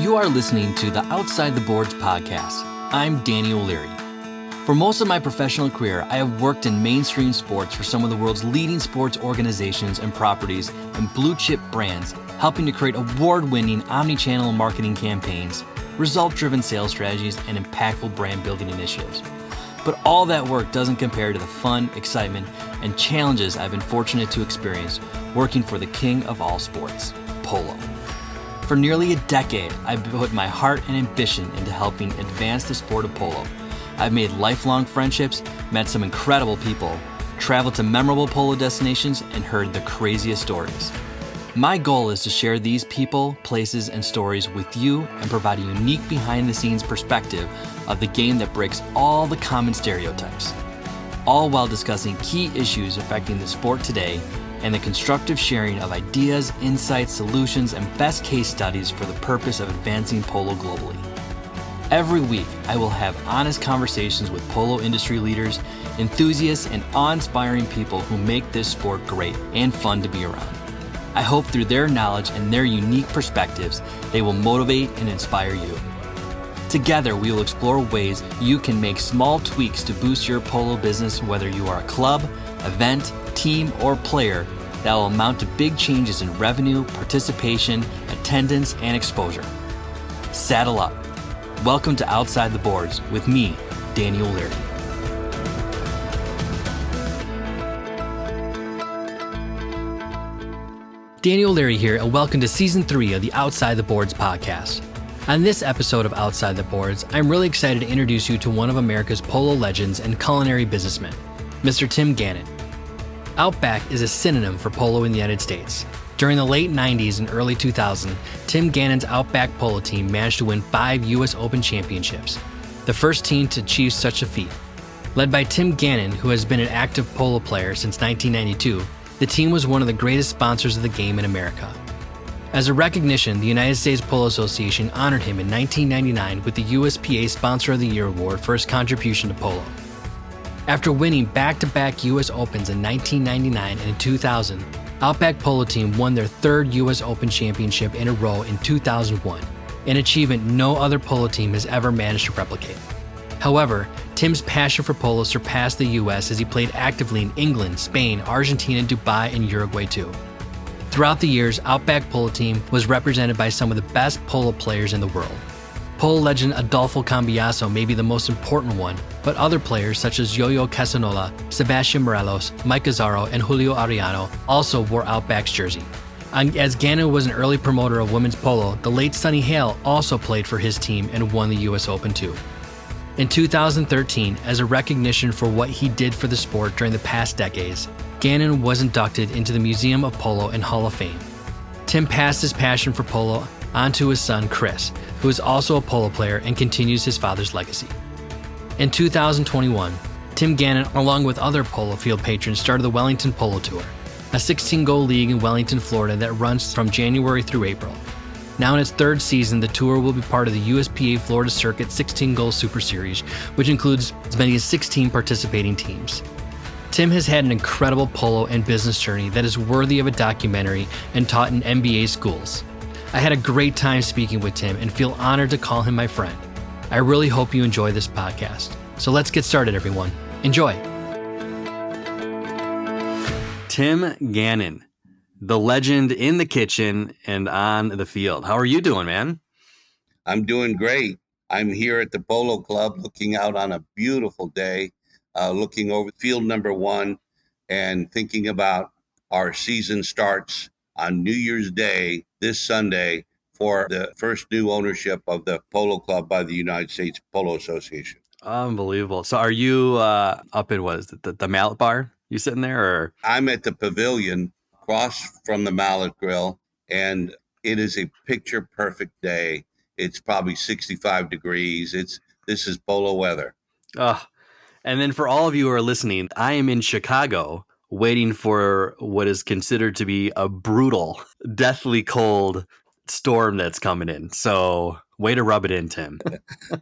You are listening to the Outside the Boards podcast. I'm Danny O'Leary. For most of my professional career, I have worked in mainstream sports for some of the world's leading sports organizations and properties and blue-chip brands, helping to create award-winning omni-channel marketing campaigns, result-driven sales strategies, and impactful brand-building initiatives. But all that work doesn't compare to the fun, excitement, and challenges I've been fortunate to experience working for the king of all sports, polo. For nearly a decade, I've put my heart and ambition into helping advance the sport of polo. I've made lifelong friendships, met some incredible people, traveled to memorable polo destinations, and heard the craziest stories. My goal is to share these people, places, and stories with you and provide a unique behind-the-scenes perspective of the game that breaks all the common stereotypes, all while discussing key issues affecting the sport today and the constructive sharing of ideas, insights, solutions, and best case studies for the purpose of advancing polo globally. Every week, I will have honest conversations with polo industry leaders, enthusiasts, and awe-inspiring people who make this sport great and fun to be around. I hope through their knowledge and their unique perspectives, they will motivate and inspire you. Together, we will explore ways you can make small tweaks to boost your polo business, whether you are a club, event, team, or player, that will amount to big changes in revenue, participation, attendance, and exposure. Saddle up. Welcome to Outside the Boards with me, Danny O'Leary. Danny O'Leary here, and welcome to Season 3 of the Outside the Boards podcast. On this episode of Outside the Boards, I'm really excited to introduce you to one of America's polo legends and culinary businessmen, Mr. Tim Gannon. Outback is a synonym for polo in the United States. During the late 90s and early 2000s, Tim Gannon's Outback Polo Team managed to win 5 U.S. Open championships, the first team to achieve such a feat. Led by Tim Gannon, who has been an active polo player since 1992, the team was one of the greatest sponsors of the game in America. As a recognition, the United States Polo Association honored him in 1999 with the USPA Sponsor of the Year Award for his contribution to polo. After winning back-to-back U.S. Opens in 1999 and in 2000, Outback Polo Team won their 3rd U.S. Open championship in a row in 2001, an achievement no other polo team has ever managed to replicate. However, Tim's passion for polo surpassed the U.S. as he played actively in England, Spain, Argentina, Dubai, and Uruguay too. Throughout the years, Outback Polo Team was represented by some of the best polo players in the world. Polo legend Adolfo Cambiaso may be the most important one, but other players such as Lolo Castagnola, Sebastián Merlos, Azzaro and Julio Arellano also wore Outback's jersey. As Gannon was an early promoter of women's polo, the late Sunny Hale also played for his team and won the U.S. Open too. In 2013, as a recognition for what he did for the sport during the past decades, Gannon was inducted into the Museum of Polo and Hall of Fame. Tim passed his passion for polo on to his son, Chris, who is also a polo player and continues his father's legacy. In 2021, Tim Gannon, along with other polo field patrons, started the Wellington Polo Tour, a 16-goal league in Wellington, Florida that runs from January through April. Now in its 3rd season, the tour will be part of the USPA Florida Circuit 16-goal Super Series, which includes as many as 16 participating teams. Tim has had an incredible polo and business journey that is worthy of a documentary and taught in MBA schools. I had a great time speaking with Tim and feel honored to call him my friend. I really hope you enjoy this podcast. So let's get started, everyone. Enjoy. Tim Gannon, the legend in the kitchen and on the field. How are you doing, man? I'm doing great. I'm here at the Polo Club looking out on a beautiful day, looking over field number 1 and thinking about our season starts on New Year's Day, this Sunday, for the first new ownership of the Polo Club by the United States Polo Association. Unbelievable. So are you up in, what is it, the Mallet Bar? You sitting there? Or I'm at the pavilion across from the Mallet Grill, and it is a picture-perfect day. It's probably 65 degrees. This is polo weather. And then for all of you who are listening, I am in Chicago waiting for what is considered to be a brutal, deathly cold storm that's coming in. So way to rub it in, Tim.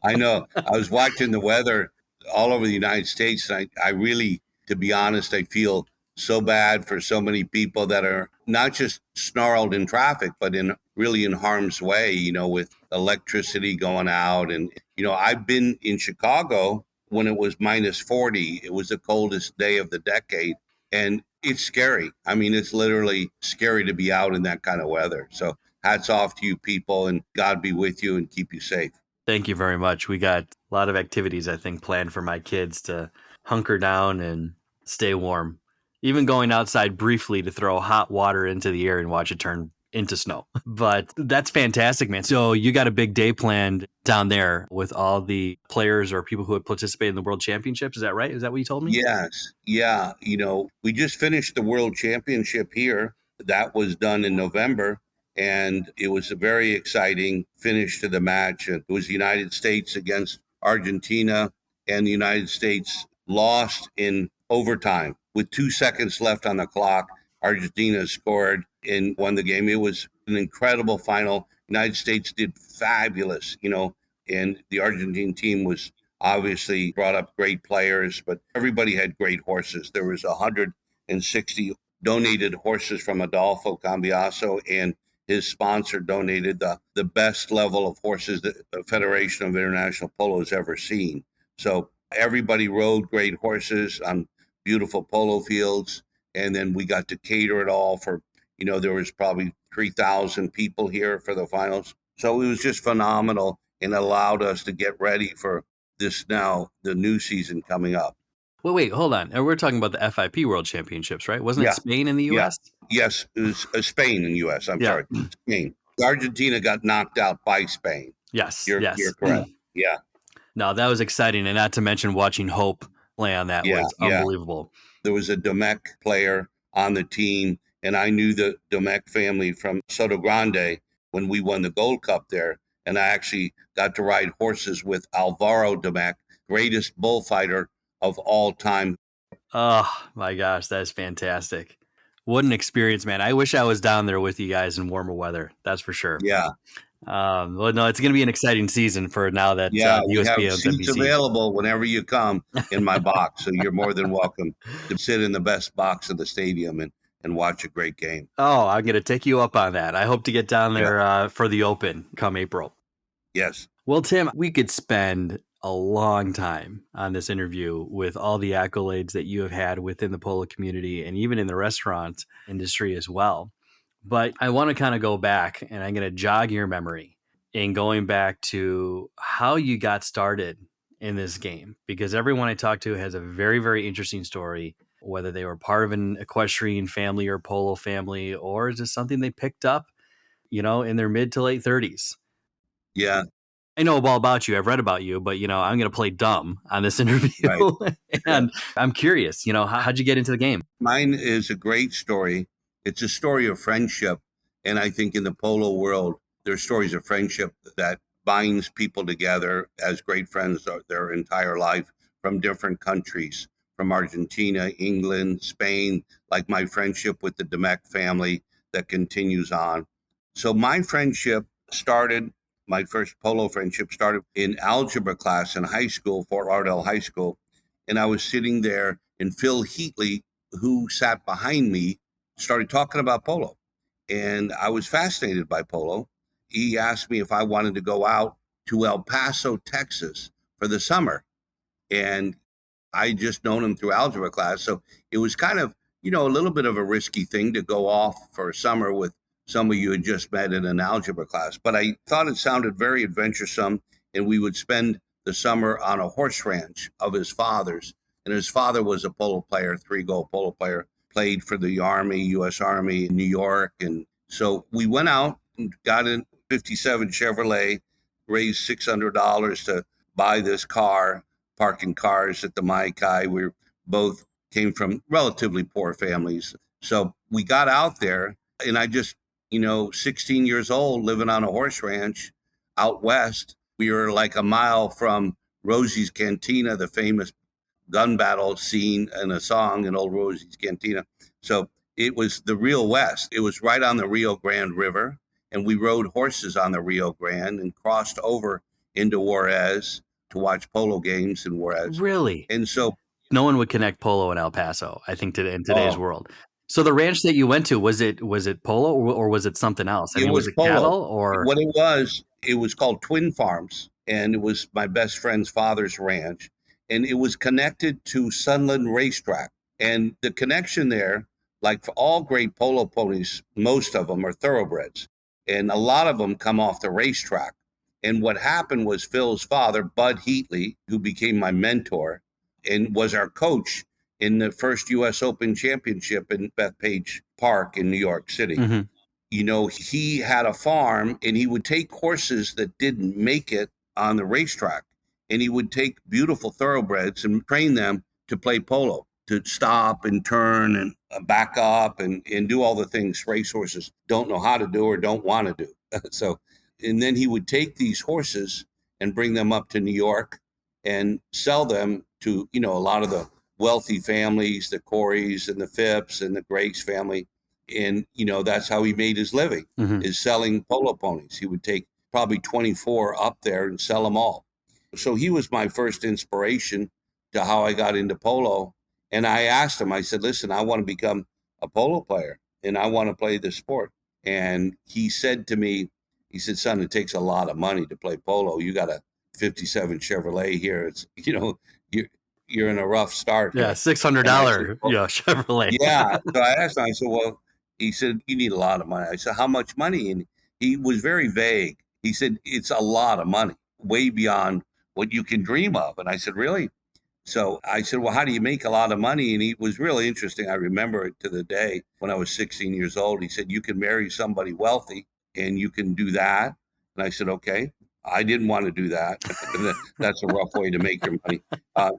I know. I was watching the weather all over the United States. And I really, to be honest, I feel so bad for so many people that are not just snarled in traffic, but really in harm's way, with electricity going out. And, I've been in Chicago when it was minus 40. It was the coldest day of the decade. And it's scary. I mean, it's literally scary to be out in that kind of weather. So hats off to you people, and God be with you and keep you safe. Thank you very much. We got a lot of activities, I think, planned for my kids to hunker down and stay warm. Even going outside briefly to throw hot water into the air and watch it turn into snow. But that's fantastic, man. So you got a big day planned down there with all the players or people who would participate in the World Championships. Is that right? Is that what you told me? Yes. Yeah. We just finished the World Championship here. That was done in November. And it was a very exciting finish to the match. It was the United States against Argentina, and the United States lost in overtime with 2 seconds left on the clock. Argentina scored and won the game. It was an incredible final. United States did fabulous, and the Argentine team was obviously brought up great players, but everybody had great horses. There was 160 donated horses from Adolfo Cambiaso, and his sponsor donated the best level of horses that the Federation of International Polo has ever seen. So everybody rode great horses on beautiful polo fields. And then we got to cater it all for, there was probably 3,000 people here for the finals. So it was just phenomenal and allowed us to get ready for this now, the new season coming up. Well, wait, hold on. We're talking about the FIP World Championships, right? Wasn't it Spain in the U.S.? Yeah. Yes, it was Spain in the U.S. I'm sorry, Spain. Argentina got knocked out by Spain. Yes, You're correct. Yeah. No, that was exciting. And not to mention watching Hope play on that was unbelievable. There was a Domecq player on the team, and I knew the Domecq family from Soto Grande when we won the Gold Cup there. And I actually got to ride horses with Alvaro Domecq, greatest bullfighter of all time. Oh, my gosh, that's fantastic. What an experience, man. I wish I was down there with you guys in warmer weather. That's for sure. Yeah. Well, no, it's going to be an exciting season for now that we have owns seats NBC. available whenever you come in my box. So you're more than welcome to sit in the best box of the stadium and watch a great game. Oh, I'm going to take you up on that. I hope to get down there for the Open come April. Yes. Well, Tim, we could spend a long time on this interview with all the accolades that you have had within the polo community and even in the restaurant industry as well. But I want to kind of go back, and I'm going to jog your memory in going back to how you got started in this game, because everyone I talk to has a very, very interesting story, whether they were part of an equestrian family or polo family, or is it something they picked up, in their mid to late 30s. Yeah. I know all about you. I've read about you, but, I'm going to play dumb on this interview. Right. And I'm curious, how'd you get into the game? Mine is a great story. It's a story of friendship. And I think in the polo world, there's stories of friendship that binds people together as great friends their entire life from different countries, from Argentina, England, Spain, like my friendship with the Domecq family that continues on. So my first polo friendship started in algebra class in high school, Fort Lauderdale High School. And I was sitting there, and Phil Heatley, who sat behind me, started talking about polo. And I was fascinated by polo. He asked me if I wanted to go out to El Paso, Texas for the summer. And I just known him through algebra class. So it was kind of, a little bit of a risky thing to go off for a summer with somebody you had just met in an algebra class. But I thought it sounded very adventuresome. And we would spend the summer on a horse ranch of his father's. And his father was a polo player, 3-goal polo player, played for the Army, U.S. Army in New York. And so we went out and got in 57 Chevrolet, raised $600 to buy this car, parking cars at the Maikai. We both came from relatively poor families. So we got out there, and I just, 16 years old, living on a horse ranch out west. We were like a mile from Rosie's Cantina, the famous gun battle scene in a song in Old Rosie's Cantina. So it was the real West. It was right on the Rio Grande River, and we rode horses on the Rio Grande and crossed over into Juarez to watch polo games in Juarez. Really? And so no one would connect polo and El Paso, I think, in today's world. So the ranch that you went to, was it polo or was it something else? I It mean, was was it polo. cattle or? What it was called Twin Farms, and it was my best friend's father's ranch, and it was connected to Sunland Racetrack. And the connection there, like for all great polo ponies, most of them are thoroughbreds, and a lot of them come off the racetrack. And what happened was Phil's father, Bud Heatley, who became my mentor and was our coach in the first U.S. Open Championship in Bethpage Park in New York City. Mhm. You know, he had a farm and he would take horses that didn't make it on the racetrack, and he would take beautiful thoroughbreds and train them to play polo, to stop and turn and back up and do all the things racehorses don't know how to do or don't want to do. So, and then he would take these horses and bring them up to New York and sell them to, you know, a lot of the wealthy families, the Coreys and the Phipps and the Grace family. And, you know, that's how he made his living, Mhm. is selling polo ponies. He would take probably 24 up there and sell them all. So he was my first inspiration to how I got into polo. And I asked him, I said, listen, I want to become a polo player and I want to play this sport. And he said to me, he said, son, it takes a lot of money to play polo. You got a 57 Chevrolet here. It's, you know, you're in a rough start. Yeah, here. $600 Chevrolet. Yeah. So I asked him, I said, well, he said, you need a lot of money. I said, how much money? And he was very vague. He said, it's a lot of money, way beyond what you can dream of. And I said, really? So I said, well, how do you make a lot of money? And he was really interesting. I remember it to the day when I was 16 years old. He said, you can marry somebody wealthy and you can do that. And I said, okay. I didn't want to do that. That's a rough way to make your money.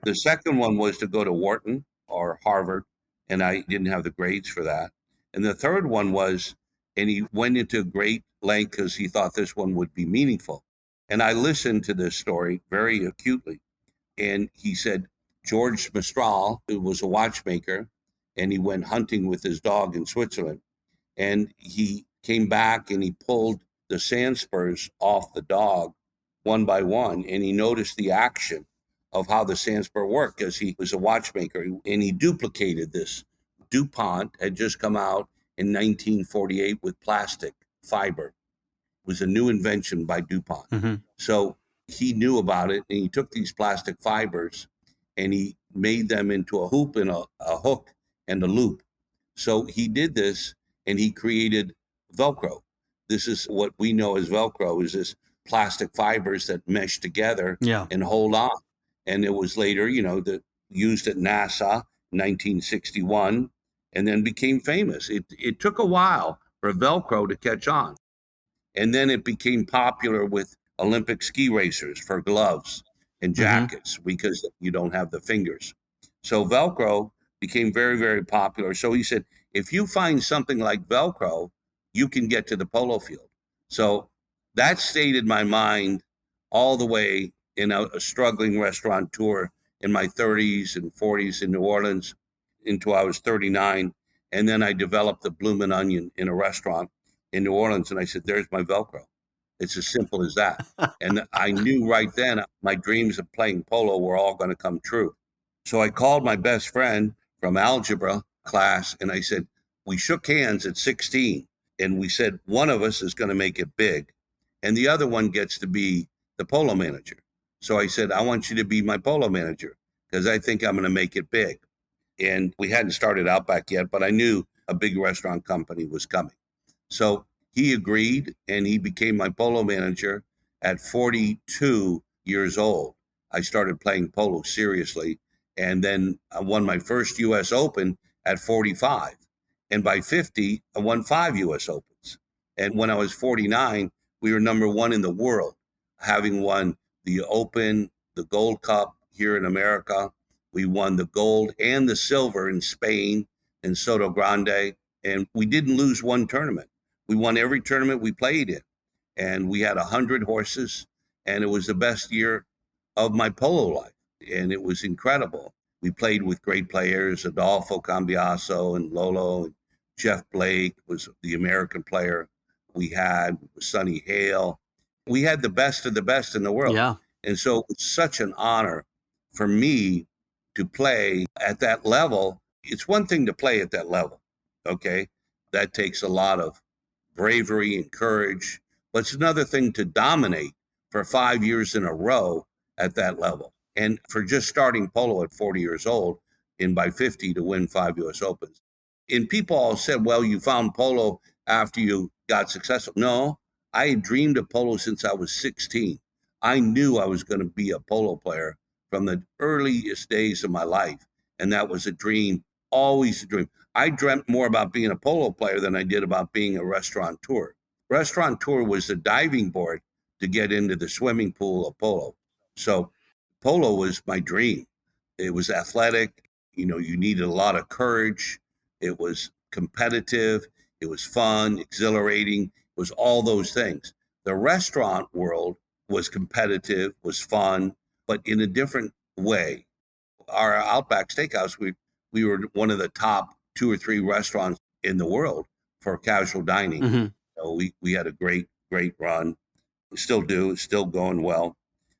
The second one was to go to Wharton or Harvard, and I didn't have the grades for that. And the third one was, and he went into great length because he thought this one would be meaningful. And I listened to this story very acutely. And he said, George Mistral, who was a watchmaker, and he went hunting with his dog in Switzerland. And he came back and he pulled the sand spurs off the dog one by one. And he noticed the action of how the sand spur worked because he was a watchmaker. And he duplicated this. DuPont had just come out in 1948 with plastic fiber. It was a new invention by DuPont. Mm-hmm. So he knew about it, and he took these plastic fibers and he made them into a hoop and a hook and a loop. So he did this, and he created Velcro. This is what we know as Velcro, is this plastic fibers that mesh together and hold on. And it was later, you know, used at NASA in 1961 and then became famous. It took a while for Velcro to catch on. And then it became popular with Olympic ski racers for gloves and jackets because you don't have the fingers. So Velcro became very, very popular. So he said, if you find something like Velcro, you can get to the polo field. So that stayed in my mind all the way in a struggling restaurateur in my 30s and 40s in New Orleans until I was 39. And then I developed the Bloomin' Onion in a restaurant in New Orleans. And I said, there's my Velcro. It's as simple as that. And I knew right then my dreams of playing polo were all going to come true. So I called my best friend from algebra class and I said, we shook hands at 16 and we said, one of us is going to make it big and the other one gets to be the polo manager. So I said, I want you to be my polo manager because I think I'm going to make it big. And we hadn't started Outback yet, but I knew a big restaurant company was coming. So he agreed and he became my polo manager at 42 years old. I started playing polo seriously. And then I won my first U.S. Open at 45. And by 50, I won 5 U.S. Opens. And when I was 49, we were number one in the world, having won the Open, the Gold Cup here in America. We won the gold and the silver in Spain and Soto Grande. And we didn't lose one tournament. We won every tournament we played in. And we had 100 horses. And it was the best year of my polo life. And it was incredible. We played with great players, Adolfo Cambiaso and Lolo. And Jeff Blake was the American player we had, Sunny Hale. We had the best of the best in the world. Yeah. And so it was such an honor for me to play at that level. It's one thing to play at that level. Okay. That takes a lot of bravery and courage. But it's another thing to dominate for 5 years in a row at that level. And for just starting polo at 40 years old and by 50 to win 5 US Opens. And people all said, well, you found polo after you got successful. No, I had dreamed of polo since I was 16. I knew I was going to be a polo player from the earliest days of my life. And that was a dream, always a dream. I dreamt more about being a polo player than I did about being a restaurateur. Restaurateur was the diving board to get into the swimming pool of polo. So polo was my dream. It was athletic. You know, you needed a lot of courage. It was competitive. It was fun, exhilarating. It was all those things. The restaurant world was competitive, was fun, but in a different way. Our Outback Steakhouse, we were one of the top 2 or 3 restaurants in the world for casual dining. Mm-hmm. So we had a great run. We still do. It's still going well.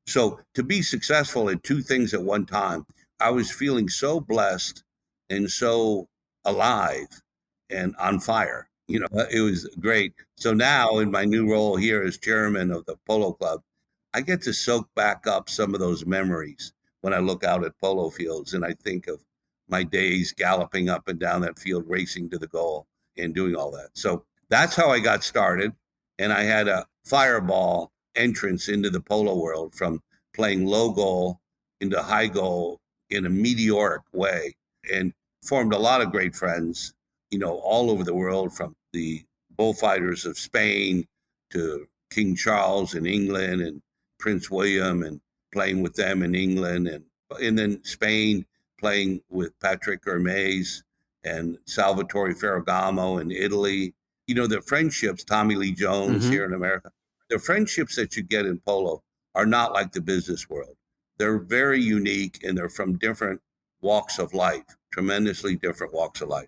So to be successful at 2 things at one time, I was feeling so blessed and so alive and on fire. You know, it was great. So now in my new role here as chairman of the Polo Club, I get to soak back up some of those memories when I look out at polo fields and I think of my days galloping up and down that field, racing to the goal and doing all that. So that's how I got started. And I had a fireball entrance into the polo world from playing low goal into high goal in a meteoric way and formed a lot of great friends, you know, all over the world, from the bullfighters of Spain to King Charles in England and Prince William, and playing with them in England, and then Spain, playing with Patrick Hermes and Salvatore Ferragamo in Italy. You know, the friendships, Tommy Lee Jones here in America, the friendships that you get in polo are not like the business world. They're very unique, and they're from different walks of life, tremendously different walks of life.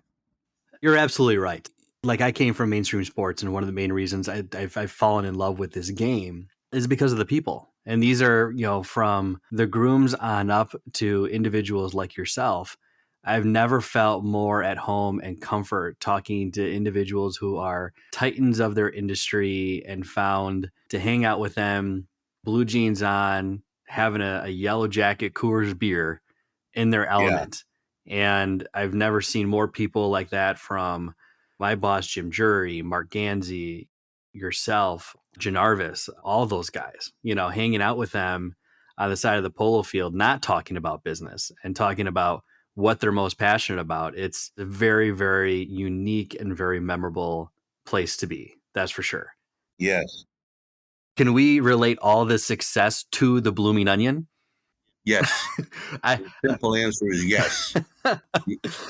You're absolutely right. Like, I came from mainstream sports, and one of the main reasons I've fallen in love with this game is because of the people. And these are, you know, from the grooms on up to individuals like yourself. I've never felt more at home and comfort talking to individuals who are titans of their industry, and found to hang out with them, blue jeans on, having a yellow jacket Coors beer in their element. And I've never seen more people like that, from my boss, Jim Jury, Mark Ganzi, yourself, Janarvis, all those guys, you know, hanging out with them on the side of the polo field, not talking about business and talking about what they're most passionate about. It's a very, very unique and very memorable place to be. That's for sure. Yes. Can we relate all this success to the Blooming Onion? Yes. The simple answer is yes.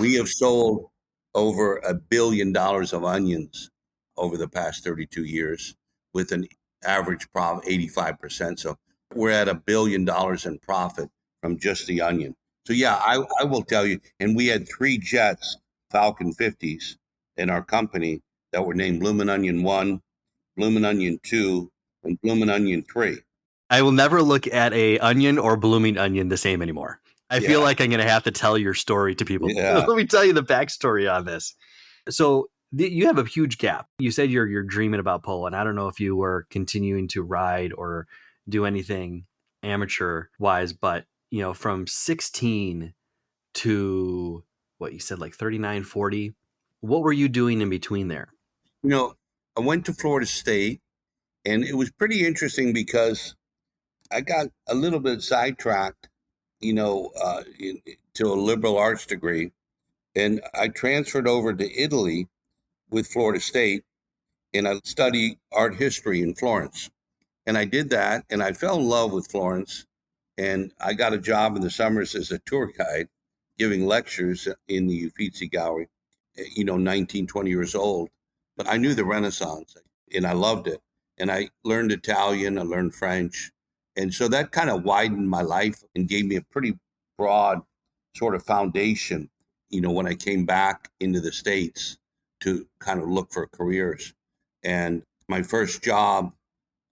We have sold over $1 billion of onions over the past 32 years with an average profit 85%. So we're at $1 billion in profit from just the onion. So yeah, I will tell you, and we had 3 jets, Falcon 50s in our company that were named Bloomin' Onion 1, Bloomin' Onion 2, and Bloomin' Onion 3. I will never look at a onion or blooming onion the same anymore. I feel like I'm going to have to tell your story to people. Yeah. Let me tell you the backstory on this. So you have a huge gap. You said you're dreaming about polo, and I don't know if you were continuing to ride or do anything amateur wise, but you know, from 16 to what you said, like 39, 40, what were you doing in between there? You know, I went to Florida State, and it was pretty interesting because I got a little bit sidetracked, you know, to a liberal arts degree. And I transferred over to Italy with Florida State, and I studied art history in Florence. And I did that, and I fell in love with Florence. And I got a job in the summers as a tour guide, giving lectures in the Uffizi Gallery, you know, 19, 20 years old. But I knew the Renaissance, and I loved it. And I learned Italian, I learned French. And so that kind of widened my life and gave me a pretty broad sort of foundation, you know, when I came back into the States to kind of look for careers. And my first job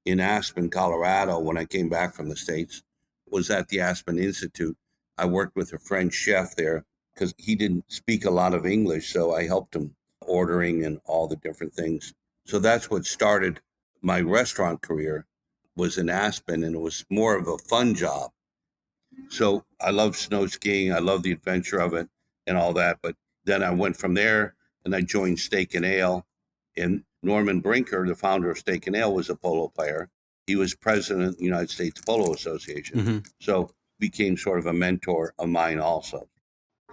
in Aspen, Colorado, when I came back from the States, was at the Aspen Institute. I worked with a French chef there because he didn't speak a lot of English, so I helped him ordering and all the different things. So that's what started my restaurant career, was in Aspen, and it was more of a fun job. So I love snow skiing. I love the adventure of it and all that. But then I went from there and I joined Steak and Ale. And Norman Brinker, the founder of Steak and Ale, was a polo player. He was president of the United States Polo Association. Mm-hmm. So became sort of a mentor of mine also.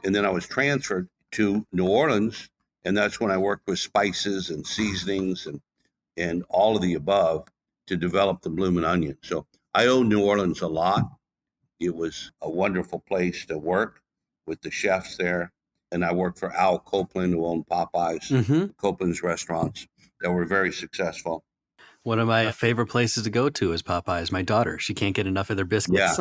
And then I was transferred to New Orleans. And that's when I worked with spices and seasonings and all of the above to develop the Bloomin' Onion. So I owe New Orleans a lot. It was a wonderful place to work with the chefs there. And I worked for Al Copeland, who owned Popeyes, Mm-hmm. Copeland's restaurants that were very successful. One of my favorite places to go to is Popeyes. My daughter, she can't get enough of their biscuits.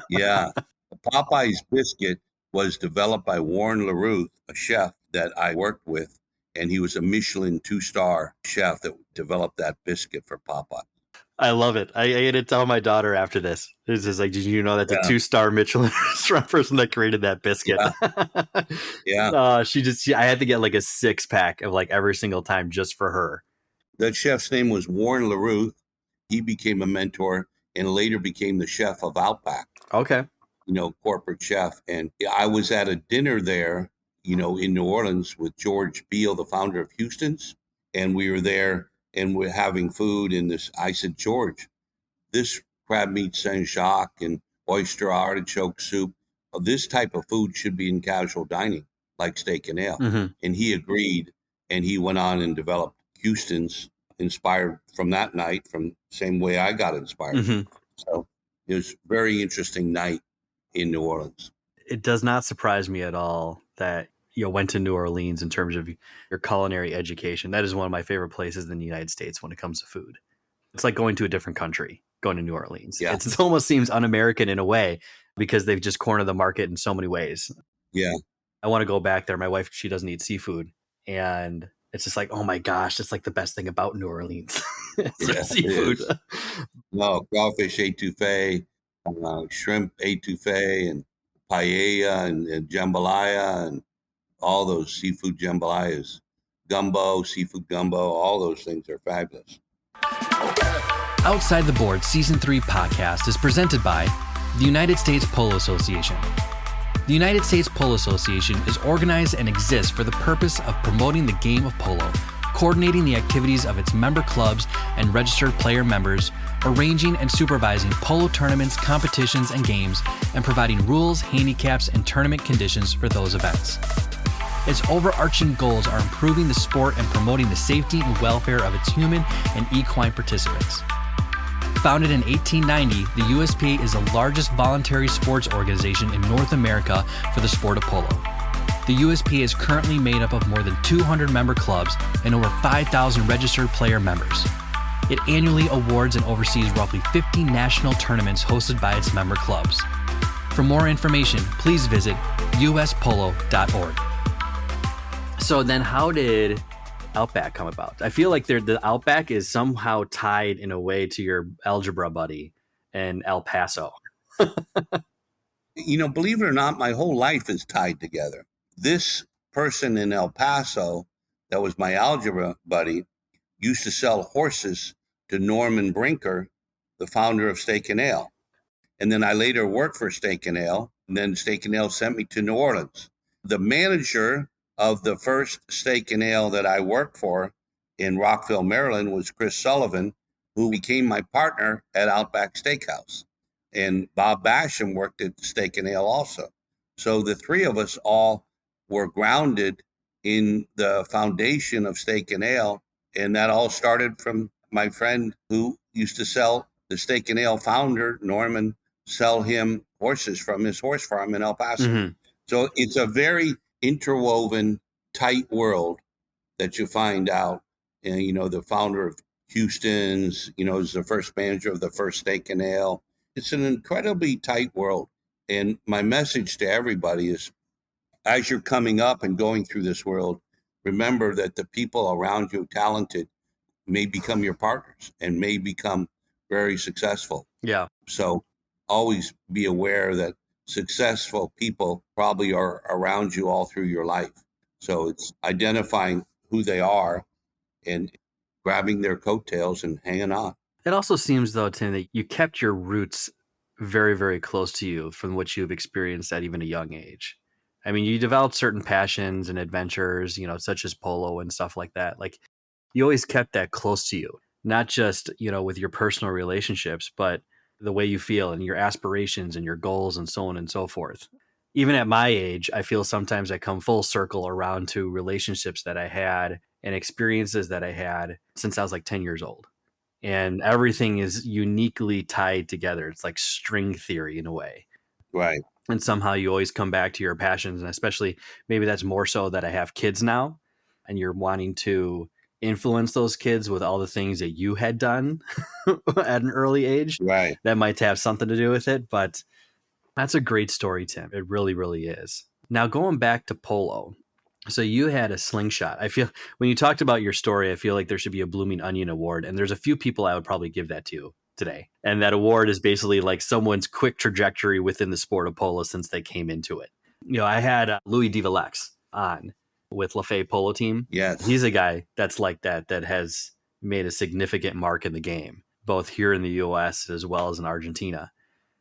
Yeah. The Popeyes biscuit was developed by Warren LaRue, a chef that I worked with. And he was a Michelin 2-star chef that developed that biscuit for Popeye. I love it. I had to tell my daughter after this. It's just like, did you know that's a 2-star Michelin restaurant person that created that biscuit? Yeah. I had to get like a 6-pack of like every single time just for her. That chef's name was Warren LaRue. He became a mentor and later became the chef of Outback. Okay. Corporate chef. And I was at a dinner there, in New Orleans with George Beale, the founder of Houston's. And we were there and we're having food. And I said, George, this crab meat Saint-Jacques and oyster artichoke soup, this type of food should be in casual dining, like Steak and Ale. Mm-hmm. And he agreed. And he went on and developed Houston's, inspired from that night, from the same way I got inspired. Mm-hmm. So it was a very interesting night in New Orleans. It does not surprise me at all that you went to New Orleans in terms of your culinary education. That is one of my favorite places in the United States when it comes to food. It's like going to a different country, going to New Orleans. Yeah. It almost seems un-American in a way because they've just cornered the market in so many ways. Yeah. I want to go back there. My wife, she doesn't eat seafood. And it's just like, oh my gosh, it's like the best thing about New Orleans. Seafood. No, crawfish etouffee, shrimp etouffee, and paella and jambalaya and all those seafood jambalayas, gumbo, seafood gumbo, all those things are fabulous. Outside the Board Season 3 podcast is presented by the United States Polo Association. The United States Polo Association is organized and exists for the purpose of promoting the game of polo, coordinating the activities of its member clubs and registered player members, arranging and supervising polo tournaments, competitions, and games, and providing rules, handicaps, and tournament conditions for those events. Its overarching goals are improving the sport and promoting the safety and welfare of its human and equine participants. Founded in 1890, the USPA is the largest voluntary sports organization in North America for the sport of polo. The USPA is currently made up of more than 200 member clubs and over 5,000 registered player members. It annually awards and oversees roughly 50 national tournaments hosted by its member clubs. For more information, please visit uspolo.org. So then how did Outback come about? I feel like the Outback is somehow tied in a way to your algebra buddy in El Paso. Believe it or not, my whole life is tied together. This person in El Paso that was my algebra buddy used to sell horses to Norman Brinker, the founder of Steak and Ale. And then I later worked for Steak and Ale, and then Steak and Ale sent me to New Orleans. The manager of the first Steak and Ale that I worked for in Rockville, Maryland, was Chris Sullivan, who became my partner at Outback Steakhouse. And Bob Basham worked at Steak and Ale also. So the three of us all were grounded in the foundation of Steak and Ale. And that all started from my friend who used to sell the Steak and Ale founder, Norman, sell him horses from his horse farm in El Paso. Mm-hmm. So it's a very interwoven, tight world that you find out. And, the founder of Houston's, is the first manager of the first Steak and Ale. It's an incredibly tight world. And my message to everybody is, as you're coming up and going through this world, remember that the people around you, talented, may become your partners and may become very successful. Yeah. So always be aware that successful people probably are around you all through your life. So it's identifying who they are and grabbing their coattails and hanging on. It also seems, though, Tim, that you kept your roots very, very close to you from what you've experienced at even a young age. I mean, you developed certain passions and adventures, such as polo and stuff like that. Like, you always kept that close to you, not just, with your personal relationships, but the way you feel and your aspirations and your goals and so on and so forth. Even at my age, I feel sometimes I come full circle around to relationships that I had and experiences that I had since I was like 10 years old. And everything is uniquely tied together. It's like string theory in a way. Right. And somehow you always come back to your passions. And especially maybe that's more so that I have kids now and you're wanting to influence those kids with all the things that you had done at an early age. Right. That might have something to do with it. But that's a great story, Tim. It really, really is. Now, going back to polo. So you had a slingshot. I feel when you talked about your story, I feel like there should be a Blooming Onion Award. And there's a few people I would probably give that to today. And that award is basically like someone's quick trajectory within the sport of polo since they came into it. I had Louis Divalex on with Lafay Polo Team. Yes. He's a guy that's like that has made a significant mark in the game, both here in the U.S. as well as in Argentina.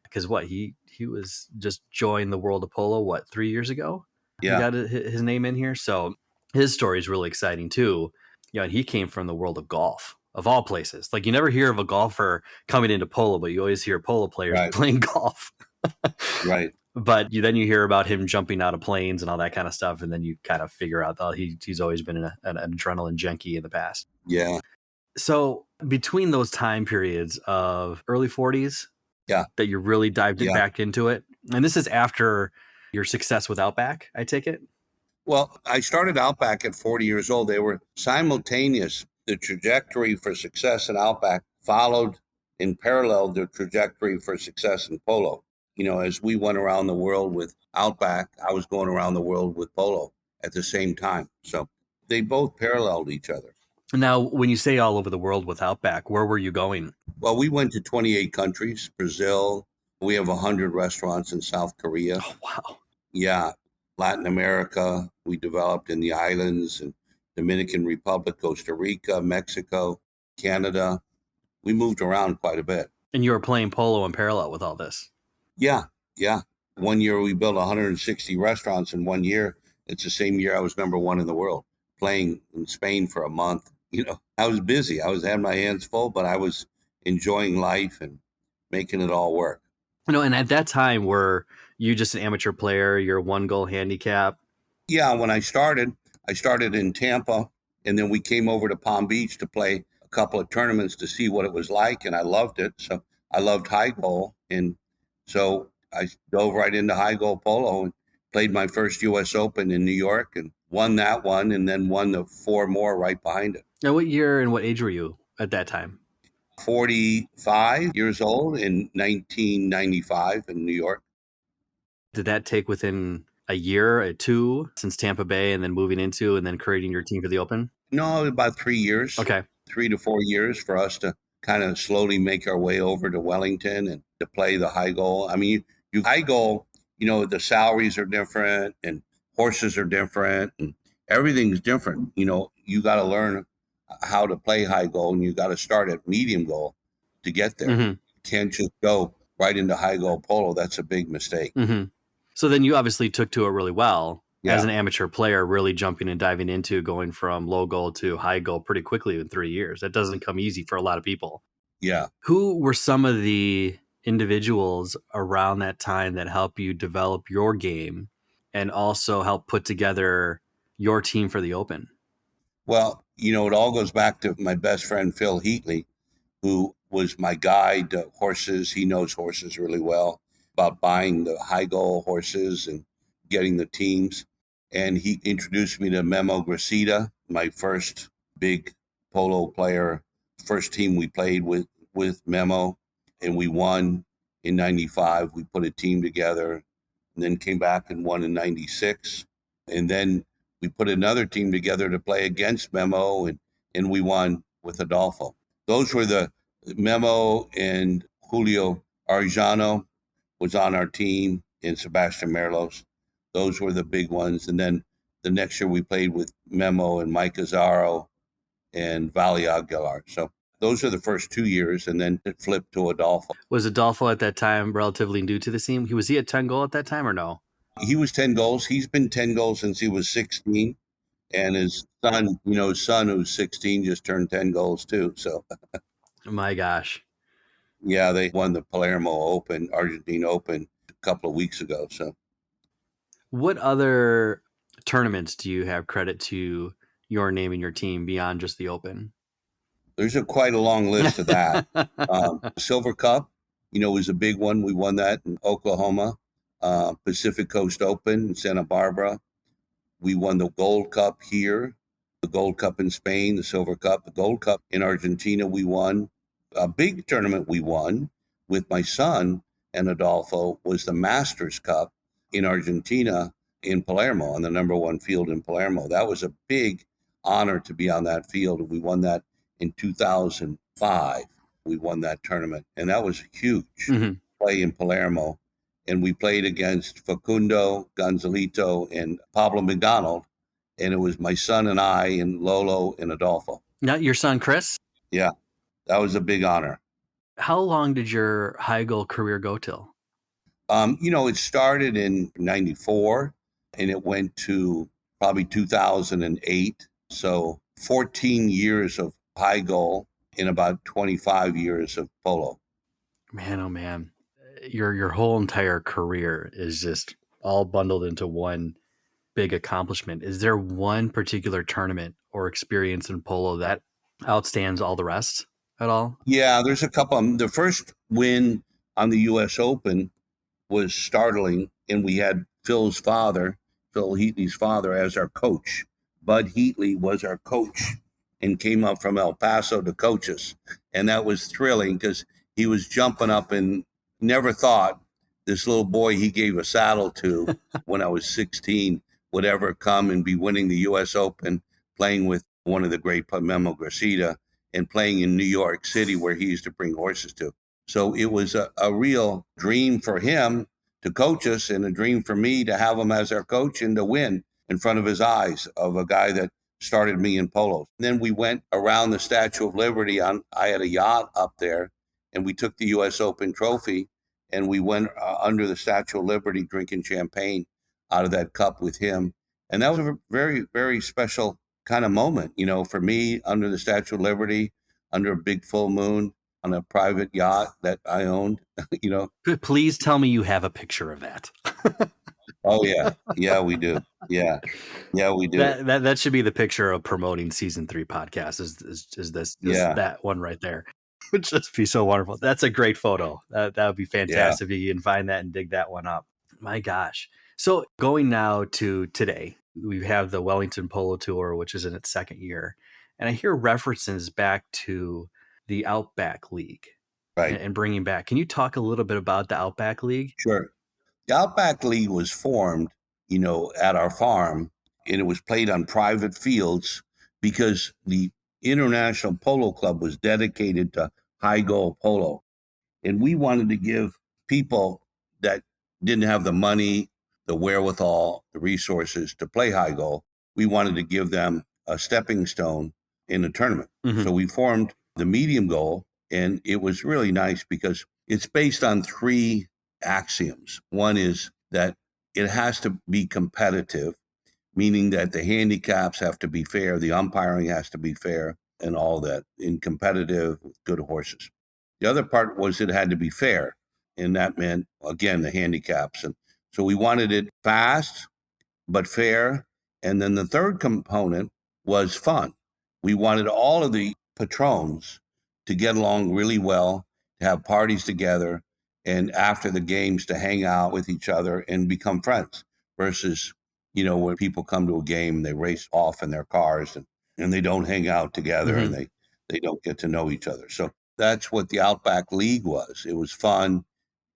Because he was just joined the world of polo, 3 years ago? Yeah. He got his name in here. So his story is really exciting too. And he came from the world of golf, of all places. Like you never hear of a golfer coming into polo, but you always hear polo players playing golf. Right. But then you hear about him jumping out of planes and all that kind of stuff. And then you kind of figure out that he's always been an adrenaline junkie in the past. Yeah. So between those time periods of early 40s, that you really dived back into it. And this is after your success with Outback, I take it? Well, I started Outback at 40 years old. They were simultaneous. The trajectory for success in Outback followed in parallel the trajectory for success in polo. As we went around the world with Outback, I was going around the world with polo at the same time. So they both paralleled each other. Now, when you say all over the world with Outback, where were you going? Well, we went to 28 countries, Brazil. We have 100 restaurants in South Korea. Oh, wow. Yeah. Latin America, we developed in the islands, and Dominican Republic, Costa Rica, Mexico, Canada. We moved around quite a bit. And you were playing polo in parallel with all this? Yeah. 1 year we built 160 restaurants in 1 year. It's the same year I was number one in the world, playing in Spain for a month. I was busy. I was having my hands full, but I was enjoying life and making it all work. And at that time, were you just an amateur player, your 1-goal handicap? Yeah, when I started in Tampa, and then we came over to Palm Beach to play a couple of tournaments to see what it was like, and I loved it. So I loved high goal, and so I dove right into high goal polo and played my first U.S. Open in New York and won that one, and then won the 4 more right behind it. Now, what year and what age were you at that time? 45 years old in 1995 in New York. Did that take within a year or two since Tampa Bay and then moving into and then creating your team for the Open? No, about 3 years. Okay. 3 to 4 years for us to kind of slowly make our way over to Wellington and to play the high goal. I mean, you high goal, the salaries are different and horses are different and everything's different. You got to learn how to play high goal, and you got to start at medium goal to get there. Mm-hmm. You can't just go right into high goal polo. That's a big mistake. Mm-hmm. So then you obviously took to it really well as an amateur player, really jumping and diving into going from low goal to high goal pretty quickly in 3 years. That doesn't come easy for a lot of people. Yeah. Who were some of the individuals around that time that helped you develop your game and also help put together your team for the Open? Well, it all goes back to my best friend, Phil Heatley, who was my guide to horses. He knows horses really well, about buying the high goal horses and getting the teams. And he introduced me to Memo Gracida, my first big polo player, first team we played with Memo. And we won in 95. We put a team together and then came back and won in 96. And then we put another team together to play against Memo, and we won with Adolfo. Those were the Memo, and Julio Arellano was on our team, and Sebastián Merlos. Those were the big ones. And then the next year we played with Memo and Mike Azzaro and Valley Aguilar. So those are the first 2 years, and then it flipped to Adolfo. Was Adolfo at that time relatively new to the scene? Was he at 10 goal at that time or no? He was 10 goals. He's been 10 goals since he was 16. And his son, who's 16, just turned 10 goals too. So, My gosh. yeah, they won the Palermo Open, Argentina Open, a couple of weeks ago. So, what other tournaments do you have credit to your name and your team beyond just the Open? There's quite a long list of that. Silver Cup, was a big one. We won that in Oklahoma. Pacific Coast Open in Santa Barbara. We won the Gold Cup here, the Gold Cup in Spain, the Silver Cup, the Gold Cup in Argentina. We won a big tournament. We won with my son and Adolfo was the Masters Cup in Argentina in Palermo on the number one field in Palermo. That was a big honor to be on that field. We won that in 2005. We won that tournament, and that was huge play in Palermo. And we played against Facundo, Gonzalito, and Pablo McDonald. And it was my son and I and Lolo and Adolfo. Not your son, Chris? Yeah, that was a big honor. How long did your high goal career go till? It started in 94 and it went to probably 2008. So 14 years of high goal and about 25 years of polo. Man, oh man. Your whole entire career is just all bundled into one big accomplishment. Is there one particular tournament or experience in polo that outstands all the rest at all? Yeah, there's a couple. The first win on the U.S. Open was startling, and we had Phil Heatley's father, as our coach. Bud Heatley was our coach and came up from El Paso to coach us. And that was thrilling because he was jumping up and never thought this little boy he gave a saddle to when I was 16 would ever come and be winning the U.S. Open, playing with one of the great Memo Gracida, and playing in New York City where he used to bring horses to. So it was a real dream for him to coach us and a dream for me to have him as our coach and to win in front of his eyes of a guy that started me in polo. And then we went around the Statue of Liberty. I had a yacht up there, and we took the U.S. Open trophy, and we went under the Statue of Liberty drinking champagne out of that cup with him. And that was a very, very special kind of moment, for me, under the Statue of Liberty, under a big full moon on a private yacht that I owned, Please tell me you have a picture of that. Oh, yeah. Yeah, we do. Yeah, we do. That should be the picture of promoting season 3 podcast is that one right there. It would just be so wonderful. That's a great photo. That would be fantastic if you can find that and dig that one up. My gosh. So going now to today, we have the Wellington Polo Tour, which is in its second year. And I hear references back to the Outback League, right? And bringing back. Can you talk a little bit about the Outback League? Sure. The Outback League was formed, at our farm, and it was played on private fields because the International Polo Club was dedicated to high goal polo. And we wanted to give people that didn't have the money, the wherewithal, the resources to play high goal, we wanted to give them a stepping stone in a tournament. So we formed the medium goal, and it was really nice because it's based on 3 axioms. One is that it has to be competitive, meaning that the handicaps have to be fair, the umpiring has to be fair, and all that, in competitive, good horses. The other part was it had to be fair, and that meant, again, the handicaps. And so we wanted it fast, but fair. And then the third component was fun. We wanted all of the patrons to get along really well, to have parties together, and after the games to hang out with each other and become friends versus, when people come to a game, they race off in their cars and they don't hang out together and they don't get to know each other. So that's what the Outback League was. It was fun.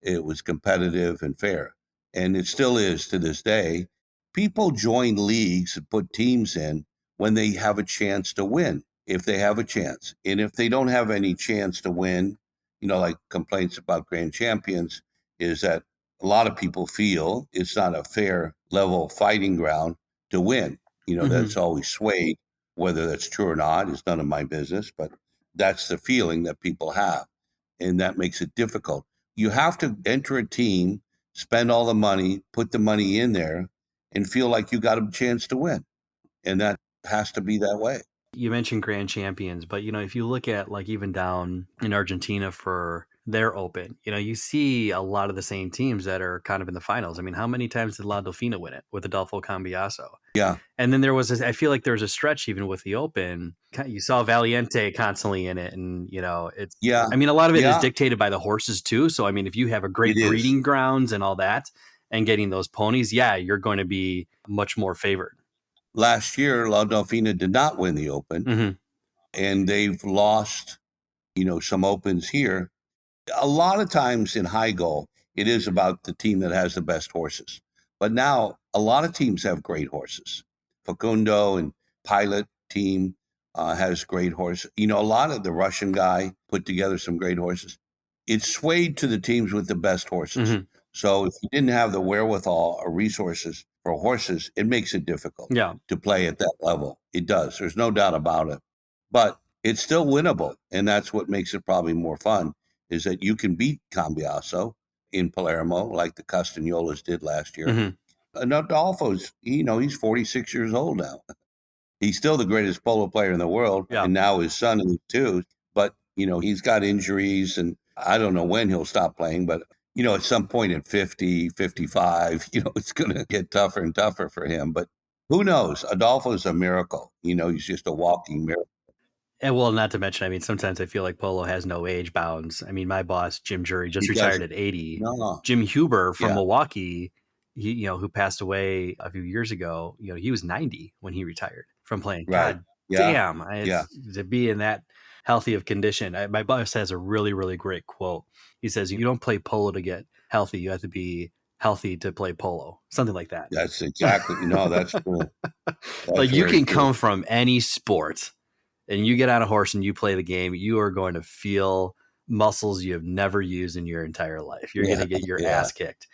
It was competitive and fair. And it still is to this day. People join leagues and put teams in when they have a chance to win, if they have a chance. And if they don't have any chance to win, like complaints about grand champions, is that a lot of people feel it's not a fair level fighting ground. to win. Mhm. That's always swayed. Whether that's true or not is none of my business, but that's the feeling that people have. And that makes it difficult. You have to enter a team, spend all the money, put the money in there, and feel like you got a chance to win. And that has to be that way. You mentioned grand champions, but if you look at like even down in Argentina for their Open, you see a lot of the same teams that are kind of in the finals. I mean, how many times did La Delfina win it with Adolfo Cambiaso? Yeah. And then I feel like there was a stretch even with the Open. You saw Valiente constantly in it, and it's. Yeah. I mean, a lot of it is Yeah. dictated by the horses too. So I mean, if you have a great It is. breeding grounds and all that, and getting those ponies, yeah, you're going to be much more favored. Last year, La Delfina did not win the Open, Mhm. and they've lost, some Opens here. A lot of times in high goal, it is about the team that has the best horses. But now a lot of teams have great horses. Facundo and Pilot team has great horses. A lot of the Russian guy put together some great horses. It's swayed to the teams with the best horses. Mhm. So if you didn't have the wherewithal or resources for horses, it makes it difficult Yeah. to play at that level. It does. There's no doubt about it. But it's still winnable. And that's what makes it probably more fun, is that you can beat Cambiaso in Palermo like the Castagnolas did last year. Mhm. And Adolfo's, he's 46 years old now. He's still the greatest polo player in the world. Yeah. And now his son is too. But, he's got injuries, and I don't know when he'll stop playing. But, at some point at 50, 55, it's going to get tougher and tougher for him. But who knows? Adolfo's a miracle. He's just a walking miracle. And well, not to mention, I mean, sometimes I feel like polo has no age bounds. I mean, my boss, Jim Jury, just He retired doesn't. at 80. No. Jim Huber from Yeah. Milwaukee, who passed away a few years ago, he was 90 when he retired from playing. Right. God Yeah. damn. To be in that healthy of condition. My boss has a really, really great quote. He says, you don't play polo to get healthy. You have to be healthy to play polo. Something like that. That's exactly. No, that's true. Like you can come from any sport and you get on a horse and you play the game, you are going to feel muscles you have never used in your entire life. You're going to get your ass kicked.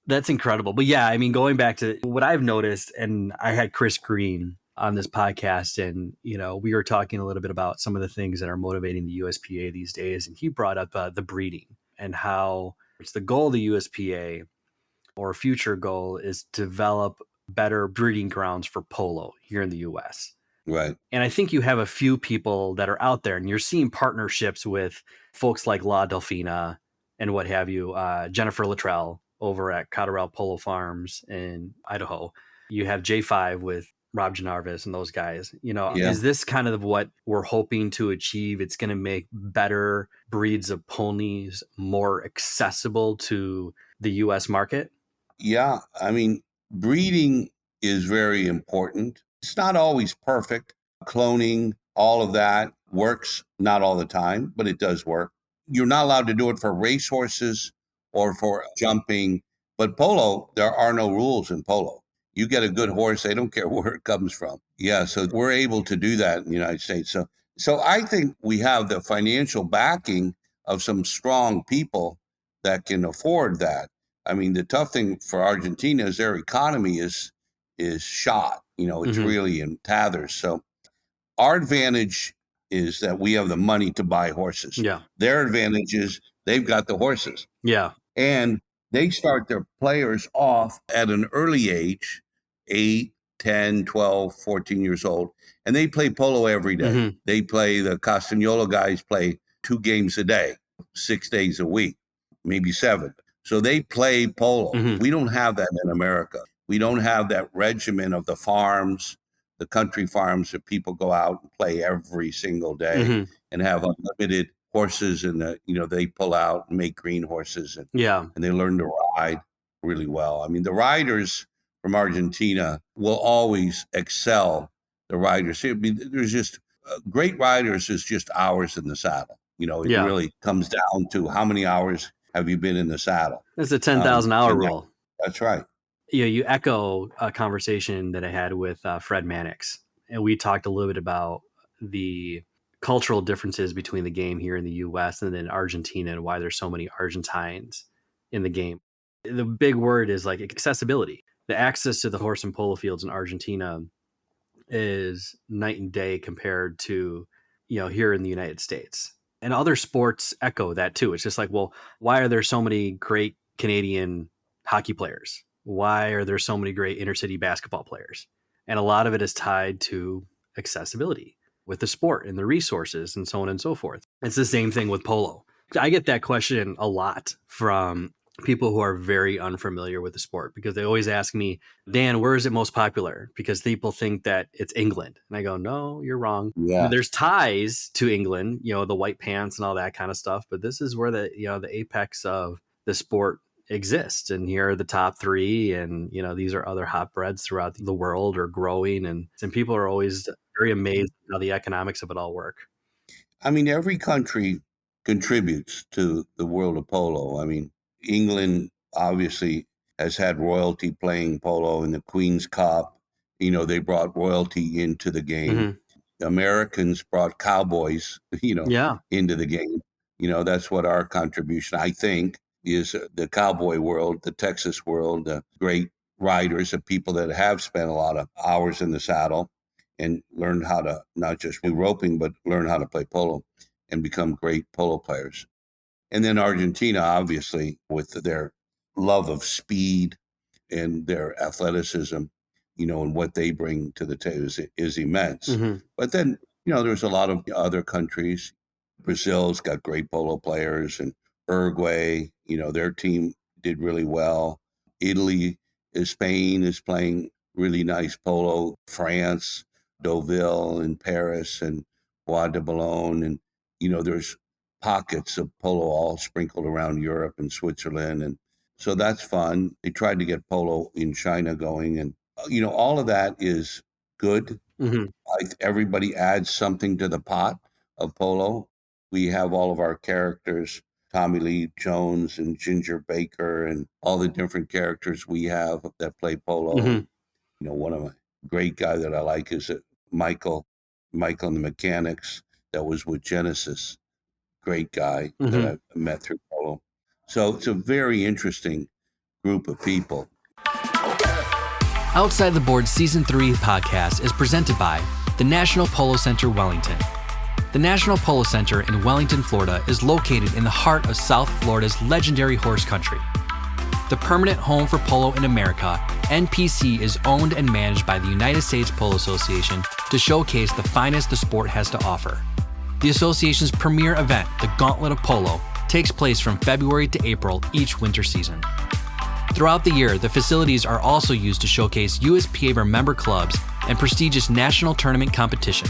That's incredible. But yeah, I mean, going back to what I've noticed, and I had Chris Green on this podcast, and, we were talking a little bit about some of the things that are motivating the USPA these days. And he brought up the breeding and how it's the goal of the USPA, or future goal, is to develop better breeding grounds for polo here in the US. Right. And I think you have a few people that are out there, and you're seeing partnerships with folks like La Delfina and what have you, Jennifer Luttrell over at Cotterell Polo Farms in Idaho. You have J5 with Rob Janarvis and those guys. Is this kind of what we're hoping to achieve? It's going to make better breeds of ponies more accessible to the U.S. market? Yeah. I mean, breeding is very important. It's not always perfect. Cloning, all of that works, not all the time, but it does work. You're not allowed to do it for racehorses or for jumping, but polo, there are no rules in polo. You get a good horse, they don't care where it comes from. Yeah, so we're able to do that in the United States. So I think we have the financial backing of some strong people that can afford that. I mean, the tough thing for Argentina is their economy is shot. It's really in tatters. So our advantage is that we have the money to buy horses. Yeah. Their advantage is they've got the horses. Yeah. And they start their players off at an early age, 8, 10, 12, 14 years old. And they play polo every day. Mhm. They play, the Castagnola guys play 2 games a day, 6 days a week, maybe 7. So they play polo. Mhm. We don't have that in America. We don't have that regimen of the farms, the country farms that people go out and play every single day Mhm. and have unlimited horses, and they pull out and make green horses, and they learn to ride really well. I mean, the riders from Argentina will always excel the riders. I mean, there's just great riders is just hours in the saddle. It really comes down to how many hours have you been in the saddle. It's a 10,000 hour rule. That's right. You echo a conversation that I had with Fred Mannix, and we talked a little bit about the cultural differences between the game here in the U.S. and then Argentina, and why there's so many Argentines in the game. The big word is like accessibility. the access to the horse and polo fields in Argentina is night and day compared to, here in the United States. And other sports echo that too. It's just like, well, why are there so many great Canadian hockey players? Why are there so many great intercity basketball players? And a lot of it is tied to accessibility with the sport and the resources and so on and so forth. It's the same thing with polo. I get that question a lot from people who are very unfamiliar with the sport, because they always ask me, Dan, where is it most popular? Because people think that it's England. And I go, no, you're wrong. Yeah. There's ties to England, the white pants and all that kind of stuff. But this is where the apex of the sport exists. And here are the top three. And, these are other hotbreads throughout the world are growing. And people are always very amazed at how the economics of it all work. I mean, every country contributes to the world of polo. I mean, England obviously has had royalty playing polo in the Queen's Cup. They brought royalty into the game. Mm-hmm. The Americans brought cowboys, into the game. That's what our contribution, I think, is the cowboy world, the Texas world, the great riders, the people that have spent a lot of hours in the saddle and learned how to not just do roping, but learn how to play polo and become great polo players. And then Argentina, obviously, with their love of speed and their athleticism, and what they bring to the table is immense. Mm-hmm. But then, there's a lot of other countries. Brazil's got great polo players, and Uruguay, their team did really well. Italy, Spain is playing really nice polo. France, Deauville and Paris and Bois de Boulogne. And, there's pockets of polo all sprinkled around Europe and Switzerland. And so that's fun. They tried to get polo in China going. And, all of that is good. Mm-hmm. Everybody adds something to the pot of polo. We have all of our characters, Tommy Lee Jones and Ginger Baker and all the different characters we have that play polo. Mm-hmm. One of my great guy that I like is Michael and the Mechanics that was with Genesis. Great guy that I met through polo. So it's a very interesting group of people. Outside the Board Season 3 podcast is presented by the National Polo Center Wellington. The National Polo Center in Wellington, Florida is located in the heart of South Florida's legendary horse country. The permanent home for polo in America, NPC is owned and managed by the United States Polo Association to showcase the finest the sport has to offer. The association's premier event, the Gauntlet of Polo, takes place from February to April each winter season. Throughout the year, the facilities are also used to showcase USPA member clubs and prestigious national tournament competition.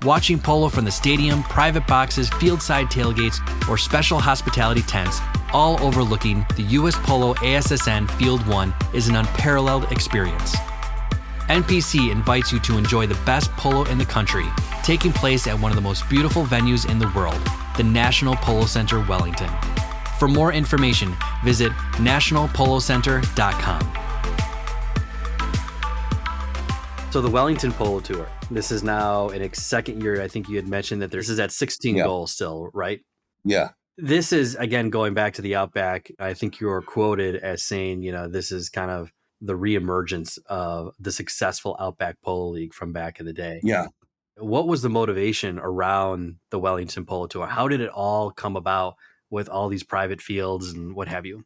Watching polo from the stadium, private boxes, fieldside tailgates, or special hospitality tents, all overlooking the US Polo ASSN Field 1 is an unparalleled experience. NPC invites you to enjoy the best polo in the country, taking place at one of the most beautiful venues in the world, the National Polo Center Wellington. For more information, visit nationalpolocenter.com. So the Wellington Polo Tour, this is now in its second year. I think you had mentioned that this is at 16 goals still, right? Yeah. This is, again, going back to the Outback. I think you were quoted as saying, this is kind of the reemergence of the successful Outback Polo League from back in the day. Yeah. What was the motivation around the Wellington Polo Tour? How did it all come about with all these private fields and what have you?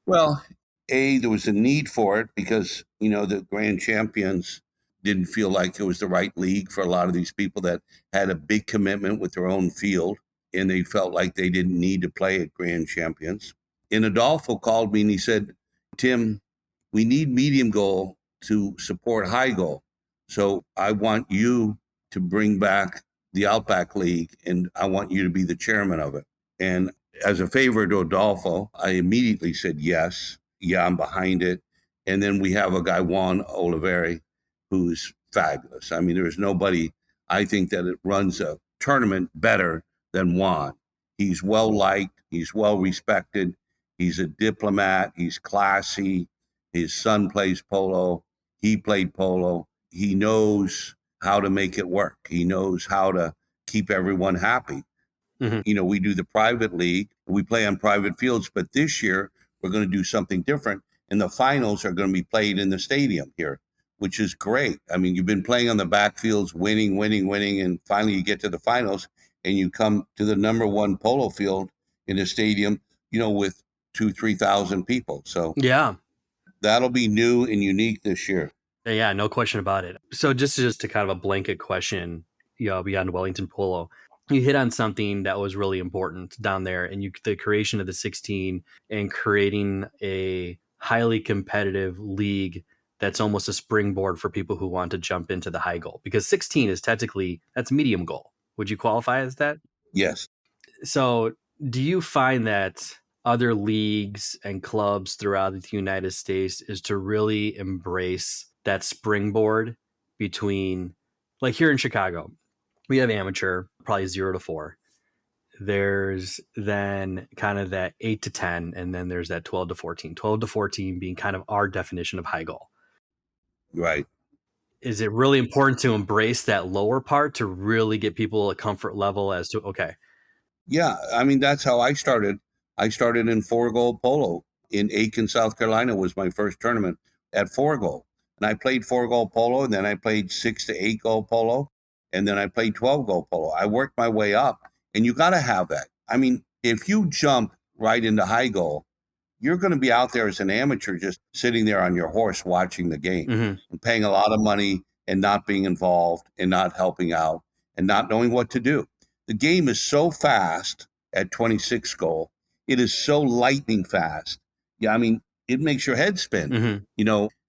Well, there was a need for it because, the grand champions didn't feel like it was the right league for a lot of these people that had a big commitment with their own field, and they felt like they didn't need to play at grand champions. And Adolfo called me and he said, Tim, we need medium goal to support high goal. So I want you to bring back the Outback League, and I want you to be the chairman of it. And as a favor to Adolfo, I immediately said yes. Yeah, I'm behind it. And then we have a guy, Juan Oliveri, who's fabulous. I mean, there's nobody, I think, that it runs a tournament better than Juan. He's well-liked. He's well-respected. He's a diplomat. He's classy. His son plays polo. He played polo. He knows how to make it work. He knows how to keep everyone happy. Mm-hmm. We do the private league. We play on private fields, but this year we're going to do something different. And the finals are going to be played in the stadium here, which is great. I mean, you've been playing on the backfields, winning, and finally you get to the finals and you come to the number one polo field in a stadium, with 2,000-3,000 people. So yeah, that'll be new and unique this year. Yeah, no question about it. So just to kind of a blanket question, beyond Wellington Polo, you hit on something that was really important down there, and the creation of the 16 and creating a highly competitive league that's almost a springboard for people who want to jump into the high goal, because 16 is that's medium goal. Would you qualify as that? Yes. So do you find that other leagues and clubs throughout the United States is to really embrace that springboard between, like here in Chicago, we have amateur, probably 0 to 4. There's then kind of that 8 to 10, and then there's that 12 to 14. 12 to 14 being kind of our definition of high goal. Right. Is it really important to embrace that lower part to really get people a comfort level as to, okay? Yeah, I mean, that's how I started. I started in 4-goal polo in Aiken, South Carolina was my first tournament at 4-goal. And I played 4-goal polo, and then I played 6 to 8-goal polo, and then I played 12-goal polo. I worked my way up, and you got to have that. I mean, if you jump right into high goal, you're going to be out there as an amateur just sitting there on your horse watching the game and paying a lot of money and not being involved and not helping out and not knowing what to do. The game is so fast at 26 goal. It is so lightning fast. Yeah, I mean, it makes your head spin.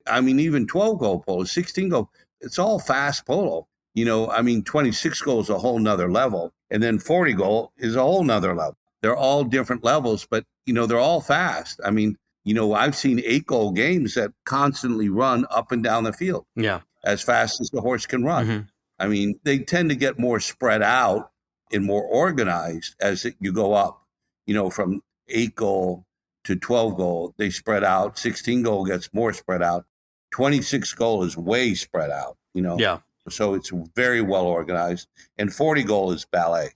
I mean, even 12-goal polo, 16-goal, it's all fast polo. I mean, 26 goal is a whole nother level. And then 40-goal is a whole nother level. They're all different levels, but, they're all fast. I mean, I've seen 8-goal games that constantly run up and down the field. Yeah. As fast as the horse can run. I mean, they tend to get more spread out and more organized as you go up, from 8-goal to 12-goal, they spread out. 16-goal gets more spread out. 26-goal is way spread out, Yeah. So it's very well organized. And 40-goal is ballet.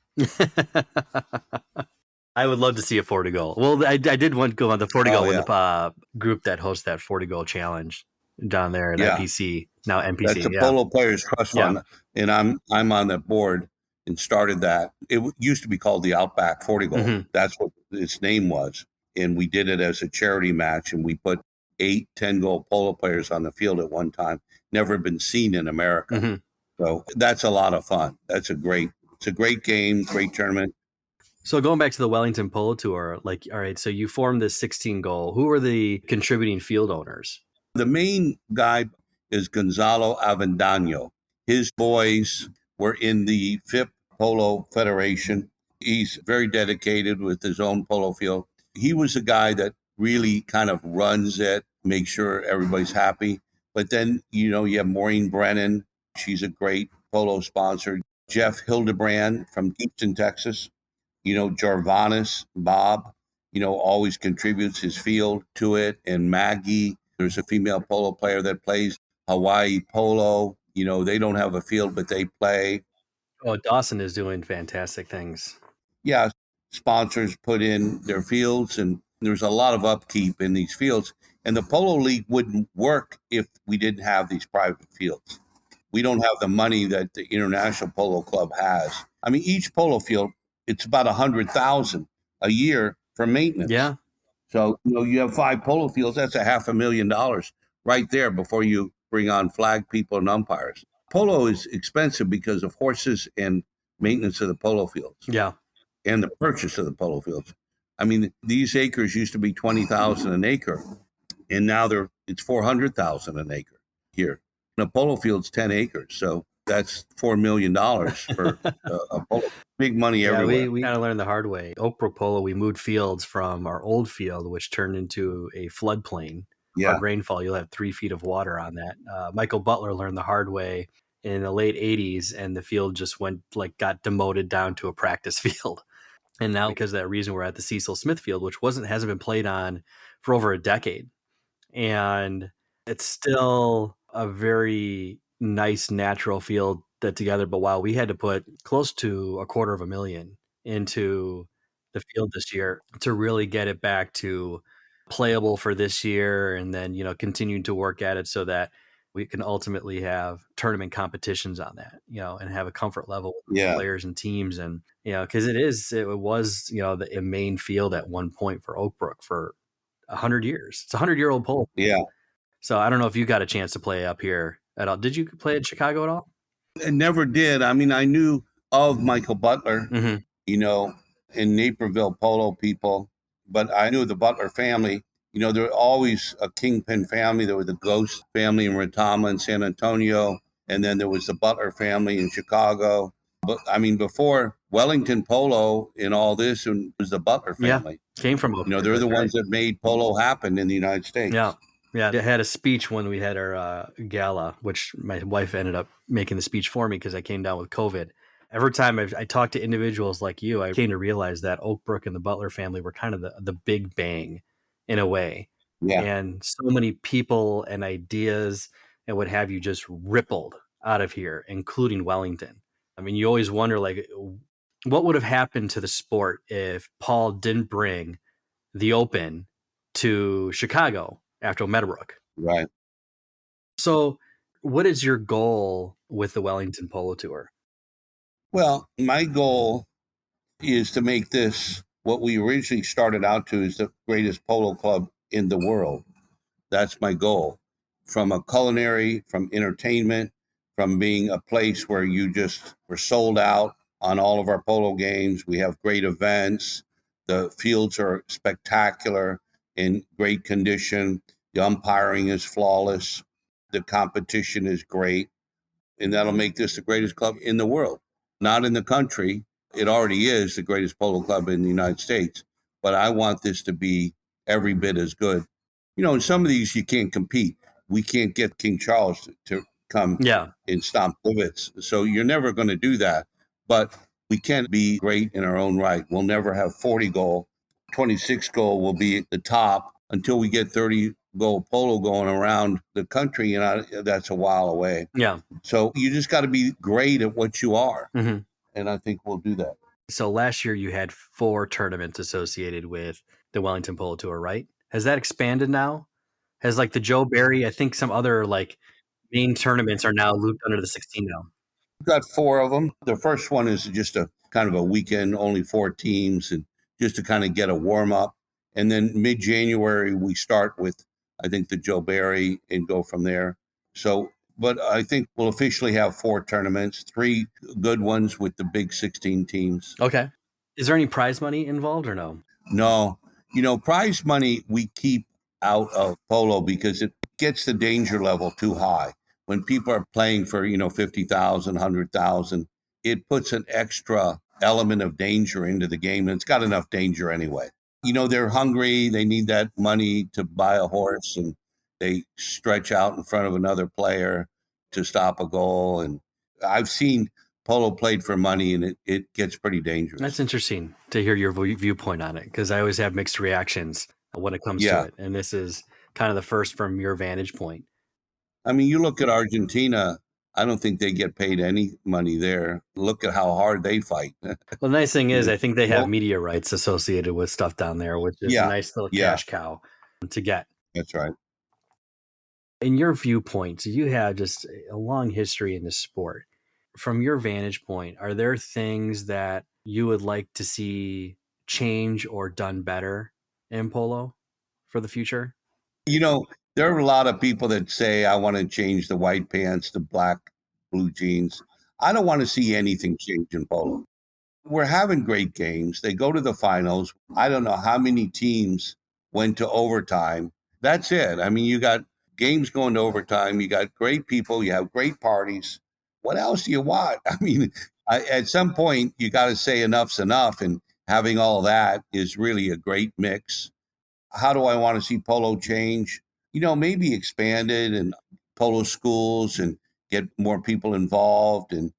I would love to see a 40-goal. Well, I did want to go on the 40-goal with the group that hosts that 40-goal challenge down there at NPC. Now NPC. That's a Polo Players Trust Fund, and I'm on the board and started that. It used to be called the Outback 40-goal. That's what its name was. And we did it as a charity match, and we put 8 10-goal polo players on the field at one time. Never been seen in America. So that's a lot of fun. It's a great game, great tournament. So going back to the Wellington Polo Tour, all right, so you formed this 16-goal. Who are the contributing field owners? The main guy is Gonzalo Avendano. His boys were in the FIP Polo Federation. He's very dedicated with his own polo field. He was a guy that really kind of runs it, makes sure everybody's happy. But then, you have Maureen Brennan. She's a great polo sponsor. Jeff Hildebrand from Houston, Texas. Jarvanis, Bob, always contributes his field to it. And Maggie, there's a female polo player that plays Hawaii Polo. They don't have a field, but they play. Oh, Dawson is doing fantastic things. Yeah, sponsors put in their fields, and there's a lot of upkeep in these fields. And the Polo League wouldn't work if we didn't have these private fields. We don't have the money that the International Polo Club has. I mean, each polo field, it's about $100,000 a year for maintenance. Yeah. So, you have 5 polo fields, that's $500,000 right there before you bring on flag people and umpires. Polo is expensive because of horses and maintenance of the polo fields. Yeah. And the purchase of the polo fields. I mean, these acres used to be $20,000 an acre, and now it's $400,000 an acre here. And a polo field's 10 acres, so that's $4 million for a polo. Big money everywhere. We kind of learned the hard way. Oak Brook Polo, we moved fields from our old field, which turned into a floodplain. Yeah. Hard rainfall, you'll have 3 feet of water on that. Michael Butler learned the hard way in the late 80s, and the field just got demoted down to a practice field. And now, because of that reason, we're at the Cecil Smith Field, which hasn't been played on for over a decade. And it's still a very nice natural field that together. But wow, we had to put close to $250,000 into the field this year to really get it back to playable for this year, and then, continuing to work at it so that we can ultimately have tournament competitions on that, and have a comfort level with Yeah. players and teams. And, because it was, the main field at one point for Oak Brook for 100 years. It's a 100-year-old pole. Yeah. So I don't know if you got a chance to play up here at all. Did you play in Chicago at all? I never did. I mean, I knew of Michael Butler, Mm-hmm. In Naperville polo people, but I knew the Butler family. There were always a kingpin family. There was the Ghost family in Retama and San Antonio, and then there was the Butler family in Chicago. But I mean, before Wellington Polo and all this, and it was the Butler family. Yeah, came from Oak Brook. They're the ones that made polo happen in the United States. Yeah. Yeah, I had a speech when we had our gala, which my wife ended up making the speech for me because I came down with COVID. Every time I talked to individuals like you, I came to realize that Oak Brook and the Butler family were kind of the big bang in a way. Yeah. And so many people and ideas and what have you just rippled out of here, including Wellington. I mean, you always wonder, like, what would have happened to the sport if Paul didn't bring the Open to Chicago after Meadowbrook. Right. So what is your goal with the Wellington Polo Tour? Well, my goal is to make this what we originally started out to is the greatest polo club in the world. That's my goal. From a culinary, from entertainment, from being a place where you just were sold out on all of our polo games. We have great events. The fields are spectacular, in great condition. The umpiring is flawless. The competition is great. And that'll make this the greatest club in the world. Not in the country. It already is the greatest polo club in the United States. But I want this to be every bit as good. In some of these, you can't compete. We can't get King Charles to come and stomp pivots. So you're never going to do that. But we can be great in our own right. We'll never have 40 goal. 26 goal will be at the top until we get 30 goal polo going around the country. And that's a while away. Yeah. So you just got to be great at what you are. Mm-hmm. And I think we'll do that. So last year you had 4 tournaments associated with the Wellington Polo Tour, right? Has that expanded now? Has like the Joe Barry, I think some other like main tournaments are now looped under the 16 now. We've got 4 of them. The first one is just a kind of a weekend, only 4 teams, and just to kind of get a warm up. And then mid-January, we start with, I think, the Joe Barry and go from there. So, but I think we'll officially have 4 tournaments, 3 good ones with the big 16 teams. Okay. Is there any prize money involved or no? No. Prize money we keep out of polo because it gets the danger level too high. When people are playing for, 50,000, 100,000, it puts an extra element of danger into the game. And it's got enough danger anyway. They're hungry. They need that money to buy a horse, and they stretch out in front of another player to stop a goal. And I've seen polo played for money, and it gets pretty dangerous. That's interesting to hear your viewpoint on it, because I always have mixed reactions when it comes to it. And this is kind of the first from your vantage point. I mean, you look at Argentina, I don't think they get paid any money there. Look at how hard they fight. Well, the nice thing is, I think they have media rights associated with stuff down there, which is a nice little cash cow to get. That's right. In your viewpoint, you have just a long history in this sport. From your vantage point, are there things that you would like to see change or done better in polo for the future? There are a lot of people that say, I want to change the white pants to black, blue jeans. I don't want to see anything change in polo. We're having great games. They go to the finals. I don't know how many teams went to overtime. That's it. I mean, you got games going to overtime. You got great people. You have great parties. What else do you want? I mean, at some point, you got to say enough's enough. And having all that is really a great mix. How do I want to see polo change? Maybe expanded and polo schools and get more people involved. And,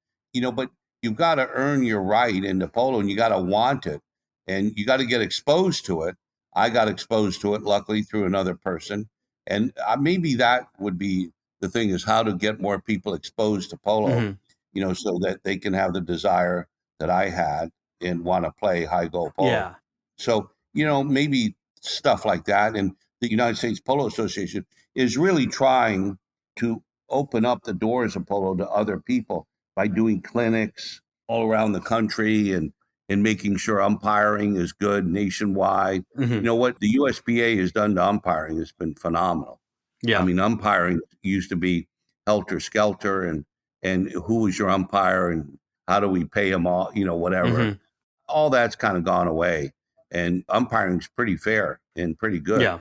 but you've got to earn your right into polo, and you got to want it, and you got to get exposed to it. I got exposed to it, luckily, through another person. And maybe that would be the thing, is how to get more people exposed to polo, so that they can have the desire that I had and want to play high goal polo. Yeah. So, maybe stuff like that. And the United States Polo Association is really trying to open up the doors of polo to other people by doing clinics all around the country and making sure umpiring is good nationwide. Mm-hmm. You know what the USPA has done to umpiring has been phenomenal. Yeah. I mean, umpiring used to be helter skelter and who was your umpire and how do we pay them all, whatever. Mm-hmm. All that's kind of gone away. And umpiring is pretty fair and pretty good. Yeah.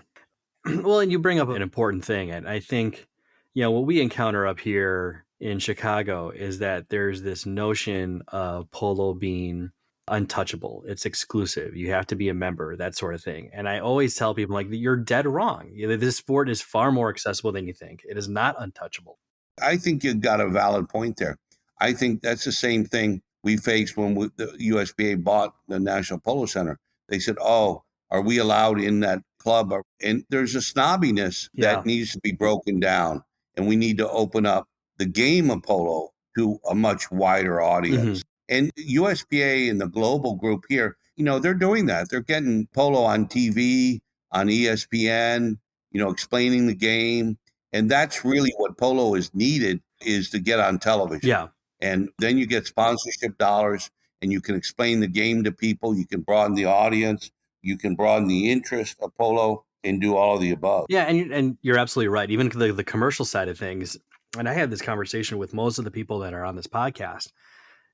Well, and you bring up an important thing. And I think, what we encounter up here in Chicago is that there's this notion of polo being untouchable. It's exclusive. You have to be a member, that sort of thing. And I always tell people, like, you're dead wrong. This sport is far more accessible than you think. It is not untouchable. I think you've got a valid point there. I think that's the same thing we faced when the USPA bought the National Polo Center. They said, oh, are we allowed in that club? And there's a snobbiness that needs to be broken down. And we need to open up the game of polo to a much wider audience. Mm-hmm. And USPA and the global group here, they're doing that. They're getting polo on TV, on ESPN, explaining the game. And that's really what polo is needed, is to get on television. Yeah. And then you get sponsorship dollars and you can explain the game to people. You can broaden the audience. You can broaden the interest of polo and do all of the above. Yeah, and you're absolutely right. Even the commercial side of things, and I had this conversation with most of the people that are on this podcast,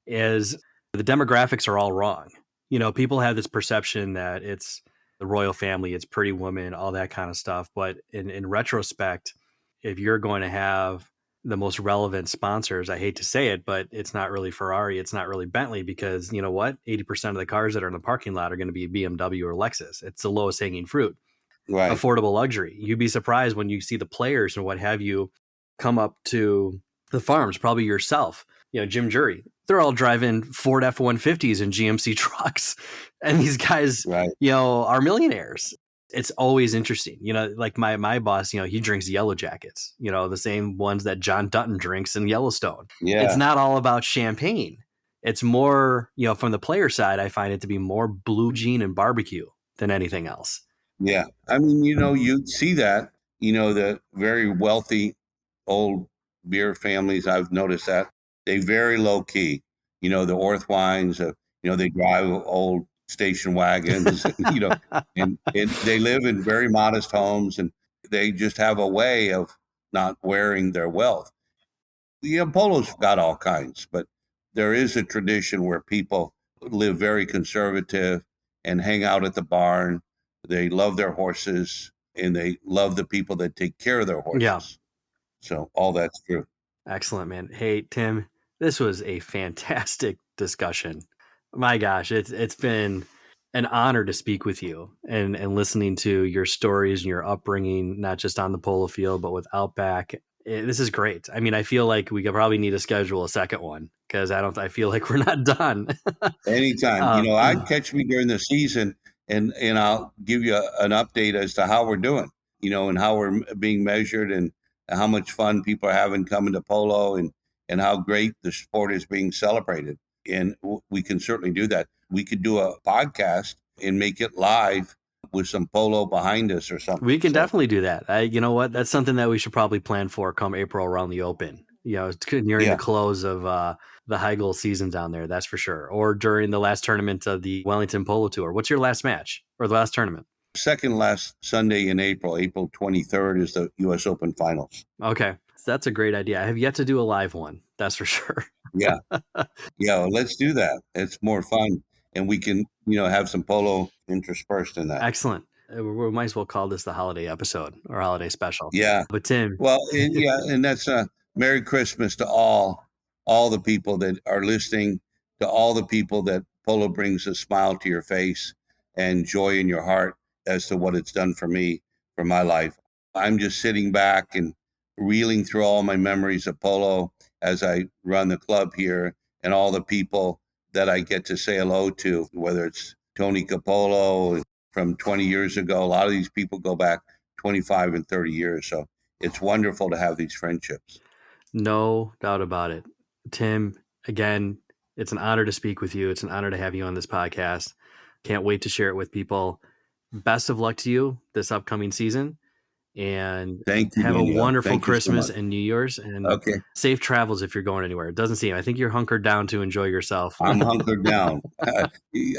is the demographics are all wrong. People have this perception that it's the royal family, it's pretty women, all that kind of stuff. But in retrospect, if you're going to have the most relevant sponsors, I hate to say it, but it's not really Ferrari, it's not really Bentley, because you know what? 80% of the cars that are in the parking lot are going to be BMW or Lexus. It's the lowest hanging fruit. Right. Affordable luxury. You'd be surprised when you see the players and what have you come up to the farms, probably yourself, Jim Jury. They're all driving Ford F-150s and GMC trucks. And these guys, right, are millionaires. It's always interesting. Like my boss, he drinks Yellow Jackets, the same ones that John Dutton drinks in Yellowstone. Yeah. It's not all about champagne. It's more, from the player side, I find it to be more blue jean and barbecue than anything else. Yeah. I mean, you see that, the very wealthy old beer families, I've noticed that they very low key, the Orthwines, they drive old station wagons, and they live in very modest homes and they just have a way of not wearing their wealth. Polo's got all kinds, but there is a tradition where people live very conservative and hang out at the barn. They love their horses and they love the people that take care of their horses. Yeah. So all that's true. Excellent, man. Hey, Tim, this was a fantastic discussion. My gosh, it's been an honor to speak with you and listening to your stories and your upbringing, not just on the polo field, but with Outback. This is great. I mean, I feel like we could probably need to schedule a second one because I feel like we're not done. Anytime. I'd catch me during the season and I'll give you an update as to how we're doing, and how we're being measured and how much fun people are having coming to polo and how great the sport is being celebrated. And we can certainly do that. We could do a podcast and make it live with some polo behind us or something. We can definitely do that. You know what? That's something that we should probably plan for come April around the Open. Nearing the close of the high goal season down there, that's for sure. Or during the last tournament of the Wellington Polo Tour. What's your last match or the last tournament? Second last Sunday in April 23rd is the U.S. Open Finals. Okay. That's a great idea. I have yet to do a live one. That's for sure. Yeah. Well, let's do that. It's more fun. And we can, have some polo interspersed in that. Excellent. We might as well call this the holiday episode or holiday special. Yeah. But Tim. Well, and that's Merry Christmas to all the people that are listening, to all the people that polo brings a smile to your face and joy in your heart as to what it's done for me, for my life. I'm just sitting back and reeling through all my memories of polo as I run the club here and all the people that I get to say hello to, whether it's Tony Capolo from 20 years ago. A lot of these people go back 25 and 30 years. So it's wonderful to have these friendships. No doubt about it. Tim, again, it's an honor to speak with you. It's an honor to have you on this podcast. Can't wait to share it with people. best of luck to you this upcoming season. And Thank you, have a Daniel. wonderful Thank you so Christmas much. and New Year's, and Okay. safe travels if you're going anywhere. It doesn't seem, I think you're hunkered down to enjoy yourself. I'm hunkered down.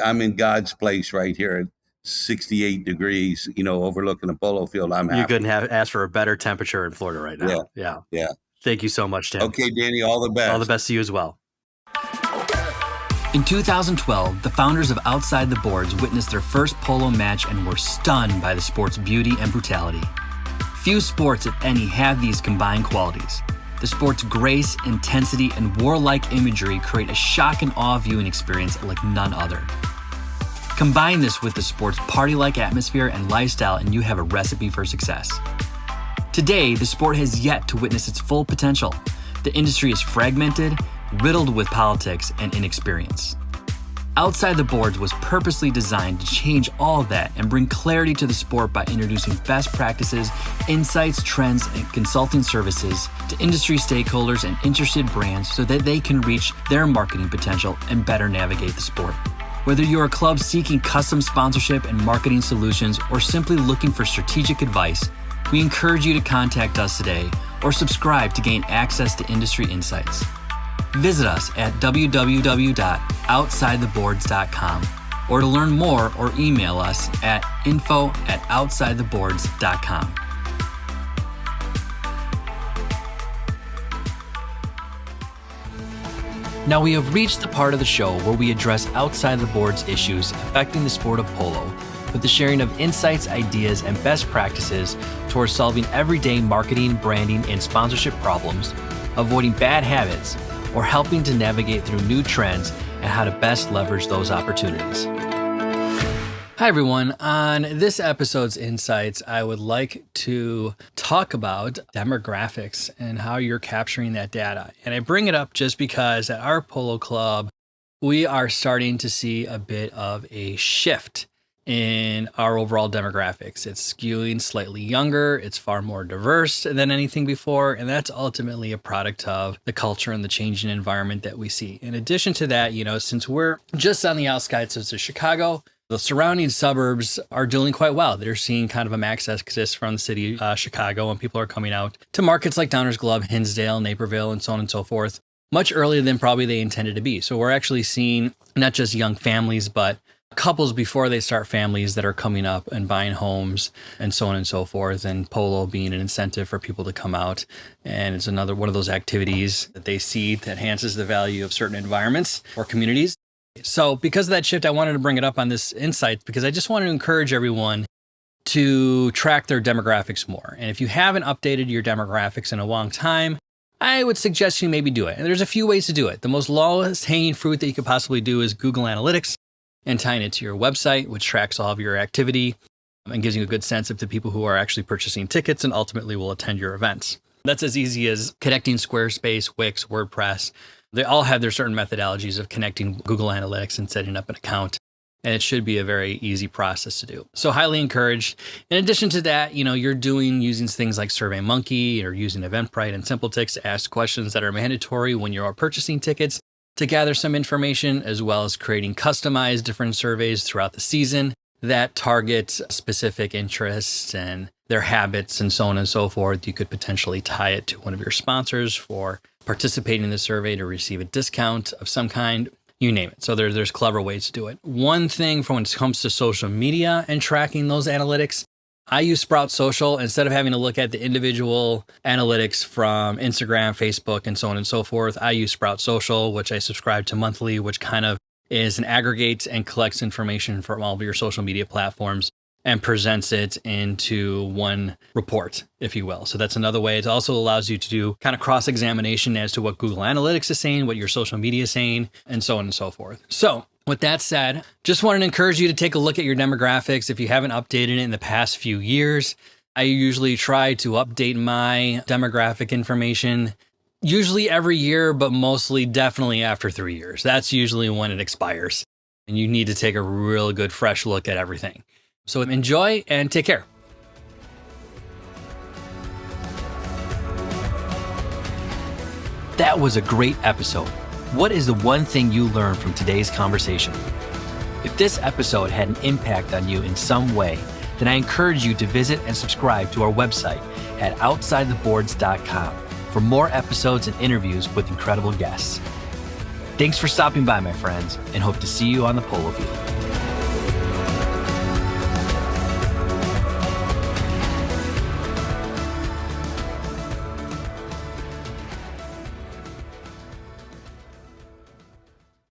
I'm in God's place right here at 68 degrees, overlooking a polo field. I'm happy. You couldn't have asked for a better temperature in Florida right now. Yeah. Thank you so much, Tim. Okay, Danny, all the best. All the best to you as well. In 2012, the founders of Outside the Boards witnessed their first polo match and were stunned by the sport's beauty and brutality. Few sports, if any, have these combined qualities. The sport's grace, intensity, and warlike imagery create a shock and awe viewing experience like none other. Combine this with the sport's party-like atmosphere and lifestyle, and you have a recipe for success. Today, the sport has yet to witness its full potential. The industry is fragmented, riddled with politics and inexperience. Outside the Boards was purposely designed to change all that and bring clarity to the sport by introducing best practices, insights, trends, and consulting services to industry stakeholders and interested brands so that they can reach their marketing potential and better navigate the sport. Whether you're a club seeking custom sponsorship and marketing solutions or simply looking for strategic advice, we encourage you to contact us today or subscribe to gain access to industry insights. Visit us at www.outsidetheboards.com or to learn more or email us at info@outsidetheboards.com. Now we have reached the part of the show where we address outside the boards issues affecting the sport of polo with the sharing of insights, ideas, and best practices towards solving everyday marketing, branding, and sponsorship problems, avoiding bad habits, or helping to navigate through new trends and how to best leverage those opportunities. Hi everyone, on this episode's Insights, I would like to talk about demographics and how you're capturing that data. And I bring it up just because at our polo club, we are starting to see a bit of a shift in our overall demographics. It's skewing slightly younger, it's far more diverse than anything before, and that's ultimately a product of the culture and the changing environment that we see. In addition to that, since we're just on the outskirts of Chicago, the surrounding suburbs are doing quite well. They're seeing kind of a max exodus from the city of Chicago, and people are coming out to markets like Downers Club, Hinsdale, Naperville, and so on and so forth, much earlier than probably they intended to be. So we're actually seeing not just young families, but couples before they start families that are coming up and buying homes and so on and so forth, and polo being an incentive for people to come out. And it's another one of those activities that they see that enhances the value of certain environments or communities. So because of that shift, I wanted to bring it up on this Insight because I just want to encourage everyone to track their demographics more. And if you haven't updated your demographics in a long time, I would suggest you maybe do it. And there's a few ways to do it. The most lowest hanging fruit that you could possibly do is Google Analytics and tying it to your website, which tracks all of your activity and gives you a good sense of the people who are actually purchasing tickets and ultimately will attend your events. That's as easy as connecting Squarespace, Wix, WordPress. They all have their certain methodologies of connecting Google Analytics and setting up an account. And it should be a very easy process to do. So highly encouraged. In addition to that, you're using things like SurveyMonkey or using Eventbrite and SimpleTix to ask questions that are mandatory when you are purchasing tickets to gather some information, as well as creating customized different surveys throughout the season that target specific interests and their habits and so on and so forth. You could potentially tie it to one of your sponsors for participating in the survey to receive a discount of some kind, you name it. So there's clever ways to do it. One thing when it comes to social media and tracking those analytics, I use Sprout Social instead of having to look at the individual analytics from Instagram, Facebook, and so on and so forth. I use Sprout Social, which I subscribe to monthly, which kind of is an aggregate and collects information from all of your social media platforms and presents it into one report, if you will. So that's another way. It also allows you to do kind of cross-examination as to what Google Analytics is saying, what your social media is saying, and so on and so forth. So with that said, just wanted to encourage you to take a look at your demographics. If you haven't updated it in the past few years, I usually try to update my demographic information, usually every year, but mostly definitely after 3 years. That's usually when it expires. And you need to take a real good fresh look at everything. So enjoy and take care. That was a great episode. What is the one thing you learned from today's conversation? If this episode had an impact on you in some way, then I encourage you to visit and subscribe to our website at outsidetheboards.com for more episodes and interviews with incredible guests. Thanks for stopping by, my friends, and hope to see you on the polo field.